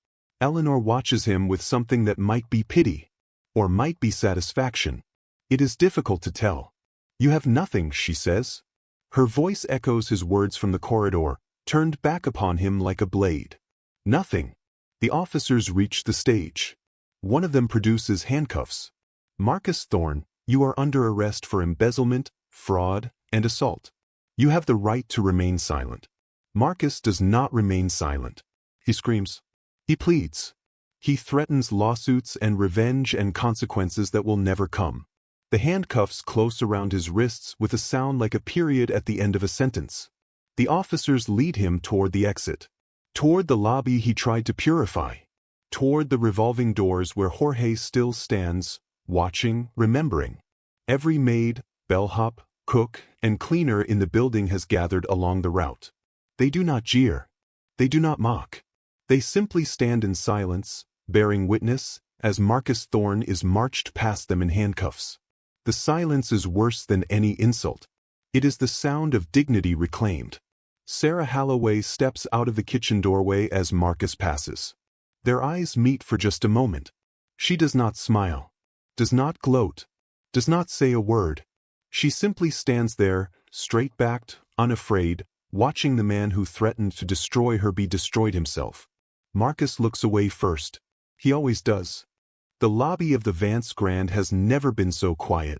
Eleanor watches him with something that might be pity, or might be satisfaction. It is difficult to tell. You have nothing, she says. Her voice echoes his words from the corridor, turned back upon him like a blade. Nothing. The officers reach the stage. One of them produces handcuffs. Marcus Thorne, you are under arrest for embezzlement, fraud, and assault. You have the right to remain silent. Marcus does not remain silent. He screams. He pleads. He threatens lawsuits and revenge and consequences that will never come. The handcuffs close around his wrists with a sound like a period at the end of a sentence. The officers lead him toward the exit. Toward the lobby he tried to purify. Toward the revolving doors where Jorge still stands, watching, remembering. Every maid, bellhop, cook, and cleaner in the building has gathered along the route. They do not jeer. They do not mock. They simply stand in silence, bearing witness, as Marcus Thorne is marched past them in handcuffs. The silence is worse than any insult. It is the sound of dignity reclaimed. Sarah Halloway steps out of the kitchen doorway as Marcus passes. Their eyes meet for just a moment. She does not smile, does not gloat, does not say a word. She simply stands there, straight-backed, unafraid, watching the man who threatened to destroy her be destroyed himself. Marcus looks away first. He always does. The lobby of the Vance Grand has never been so quiet.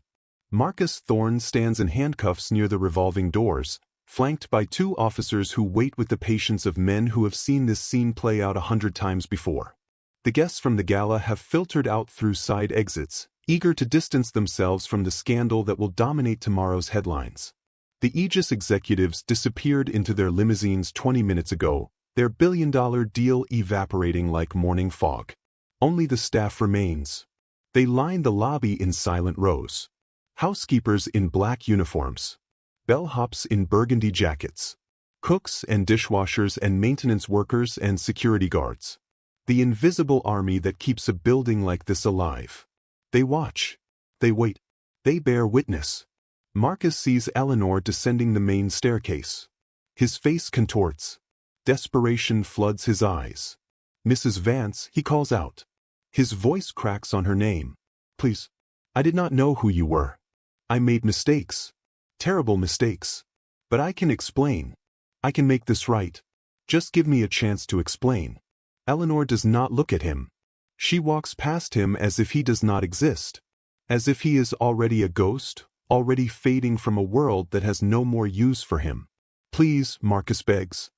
Marcus Thorne stands in handcuffs near the revolving doors, flanked by 2 officers who wait with the patience of men who have seen this scene play out 100 times before. The guests from the gala have filtered out through side exits, eager to distance themselves from the scandal that will dominate tomorrow's headlines. The Aegis executives disappeared into their limousines 20 minutes ago, their billion-dollar deal evaporating like morning fog. Only the staff remains. They line the lobby in silent rows. Housekeepers in black uniforms. Bellhops in burgundy jackets. Cooks and dishwashers and maintenance workers and security guards. The invisible army that keeps a building like this alive. They watch. They wait. They bear witness. Marcus sees Eleanor descending the main staircase. His face contorts. Desperation floods his eyes. "Mrs. Vance," he calls out. His voice cracks on her name. "Please. I did not know who you were. I made mistakes. Terrible mistakes. But I can explain. I can make this right. Just give me a chance to explain." Eleanor does not look at him. She walks past him as if he does not exist. As if he is already a ghost, already fading from a world that has no more use for him. "Please," Marcus begs.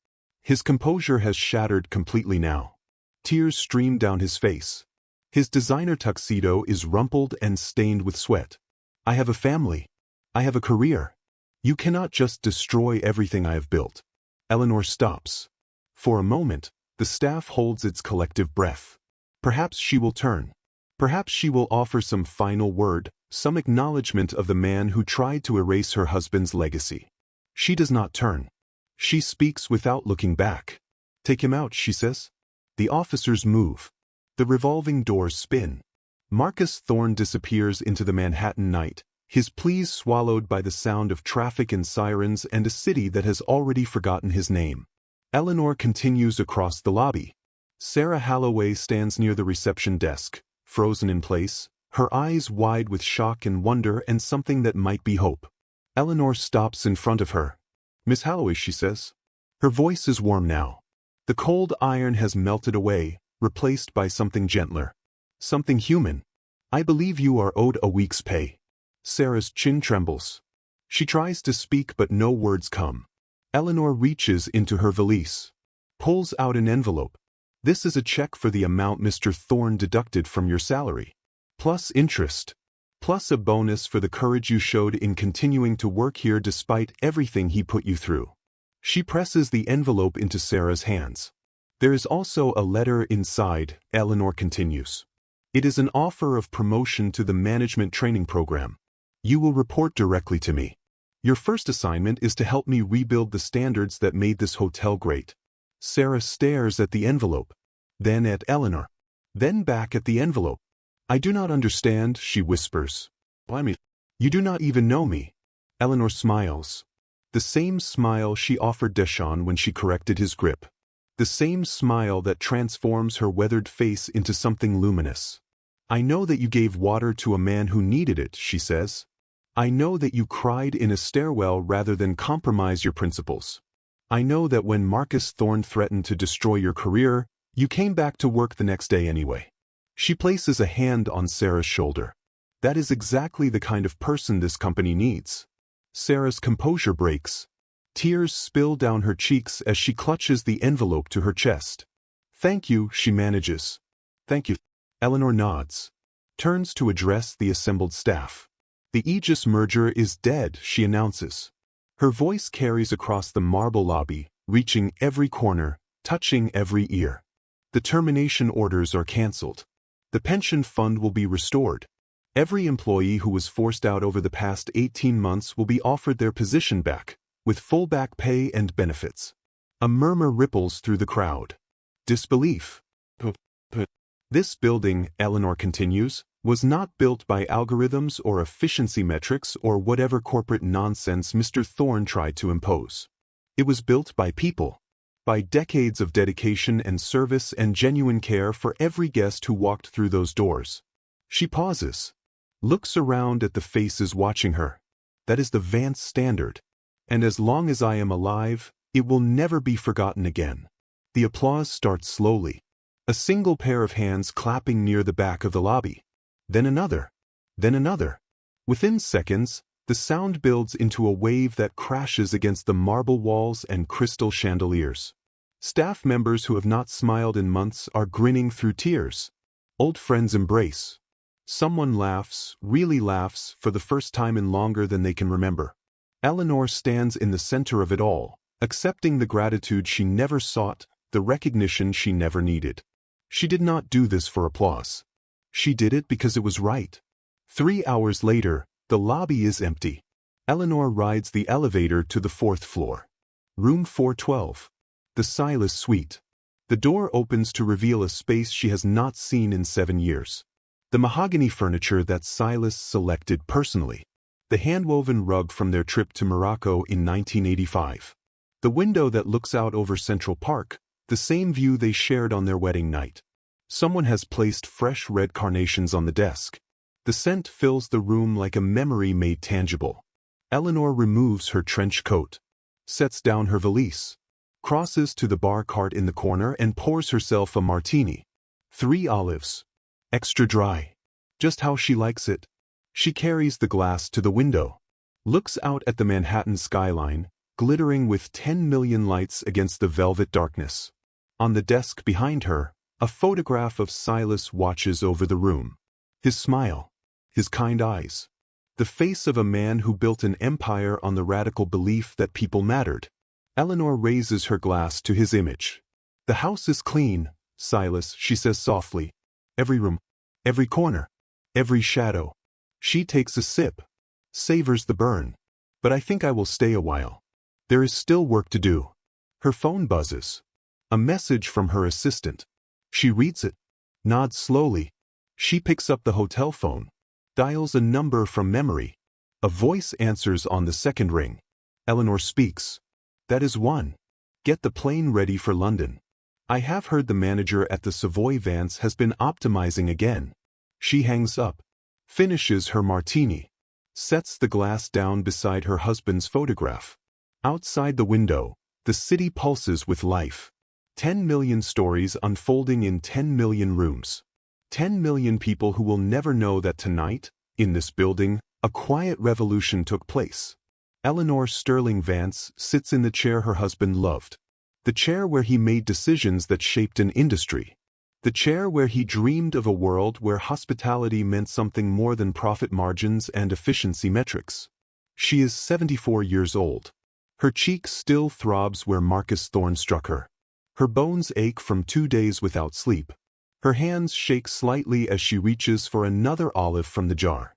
His composure has shattered completely now. Tears stream down his face. His designer tuxedo is rumpled and stained with sweat. "I have a family. I have a career. You cannot just destroy everything I have built." Eleanor stops. For a moment, the staff holds its collective breath. Perhaps she will turn. Perhaps she will offer some final word, some acknowledgement of the man who tried to erase her husband's legacy. She does not turn. She speaks without looking back. "Take him out," she says. The officers move. The revolving doors spin. Marcus Thorne disappears into the Manhattan night, his pleas swallowed by the sound of traffic and sirens and a city that has already forgotten his name. Eleanor continues across the lobby. Sarah Halloway stands near the reception desk, frozen in place, her eyes wide with shock and wonder and something that might be hope. Eleanor stops in front of her. "Miss Halloway," she says. Her voice is warm now. The cold iron has melted away, replaced by something gentler. Something human. "I believe you are owed a week's pay." Sarah's chin trembles. She tries to speak but no words come. Eleanor reaches into her valise. Pulls out an envelope. "This is a check for the amount Mr. Thorne deducted from your salary. Plus interest. Plus a bonus for the courage you showed in continuing to work here despite everything he put you through." She presses the envelope into Sarah's hands. "There is also a letter inside," Eleanor continues. "It is an offer of promotion to the management training program. You will report directly to me. Your first assignment is to help me rebuild the standards that made this hotel great." Sarah stares at the envelope, then at Eleanor, then back at the envelope. "I do not understand," she whispers. "Blimey, you do not even know me." Eleanor smiles. The same smile she offered Deshawn when she corrected his grip. The same smile that transforms her weathered face into something luminous. "I know that you gave water to a man who needed it," she says. "I know that you cried in a stairwell rather than compromise your principles. I know that when Marcus Thorne threatened to destroy your career, you came back to work the next day anyway." She places a hand on Sarah's shoulder. "That is exactly the kind of person this company needs." Sarah's composure breaks. Tears spill down her cheeks as she clutches the envelope to her chest. "Thank you," she manages. "Thank you." Eleanor nods. Turns to address the assembled staff. "The Aegis merger is dead," she announces. Her voice carries across the marble lobby, reaching every corner, touching every ear. The termination orders are cancelled. The pension fund will be restored. Every employee who was forced out over the past 18 months will be offered their position back, with full back pay and benefits. A murmur ripples through the crowd. Disbelief. This building, Eleanor continues, was not built by algorithms or efficiency metrics or whatever corporate nonsense Mr. Thorne tried to impose. It was built by people. By decades of dedication and service and genuine care for every guest who walked through those doors. She pauses. Looks around at the faces watching her. That is the Vance standard. And as long as I am alive, it will never be forgotten again. The applause starts slowly. A single pair of hands clapping near the back of the lobby. Then another. Then another. Within seconds, the sound builds into a wave that crashes against the marble walls and crystal chandeliers. Staff members who have not smiled in months are grinning through tears. Old friends embrace. Someone laughs, really laughs, for the first time in longer than they can remember. Eleanor stands in the center of it all, accepting the gratitude she never sought, the recognition she never needed. She did not do this for applause. She did it because it was right. 3 hours later, the lobby is empty. Eleanor rides the elevator to the 4th floor. Room 412. The Silas Suite. The door opens to reveal a space she has not seen in 7 years. The mahogany furniture that Silas selected personally. The handwoven rug from their trip to Morocco in 1985. The window that looks out over Central Park, the same view they shared on their wedding night. Someone has placed fresh red carnations on the desk. The scent fills the room like a memory made tangible. Eleanor removes her trench coat, sets down her valise, crosses to the bar cart in the corner and pours herself a martini. 3 olives. Extra dry. Just how she likes it. She carries the glass to the window, looks out at the Manhattan skyline, glittering with 10 million lights against the velvet darkness. On the desk behind her, a photograph of Silas watches over the room. His smile, his kind eyes. The face of a man who built an empire on the radical belief that people mattered. Eleanor raises her glass to his image. The house is clean, Silas, she says softly. Every room, every corner, every shadow. She takes a sip, savors the burn. But I think I will stay a while. There is still work to do. Her phone buzzes. A message from her assistant. She reads it, nods slowly. She picks up the hotel phone, dials a number from memory. A voice answers on the second ring. Eleanor speaks. That is one. Get the plane ready for London. I have heard the manager at the Savoy Vance has been optimizing again. She hangs up, finishes her martini, sets the glass down beside her husband's photograph. Outside the window, the city pulses with life. 10 million stories unfolding in 10 million rooms. 10 million people who will never know that tonight, in this building, a quiet revolution took place. Eleanor Sterling Vance sits in the chair her husband loved. The chair where he made decisions that shaped an industry. The chair where he dreamed of a world where hospitality meant something more than profit margins and efficiency metrics. She is 74 years old. Her cheek still throbs where Marcus Thorne struck her. Her bones ache from 2 days without sleep. Her hands shake slightly as she reaches for another olive from the jar.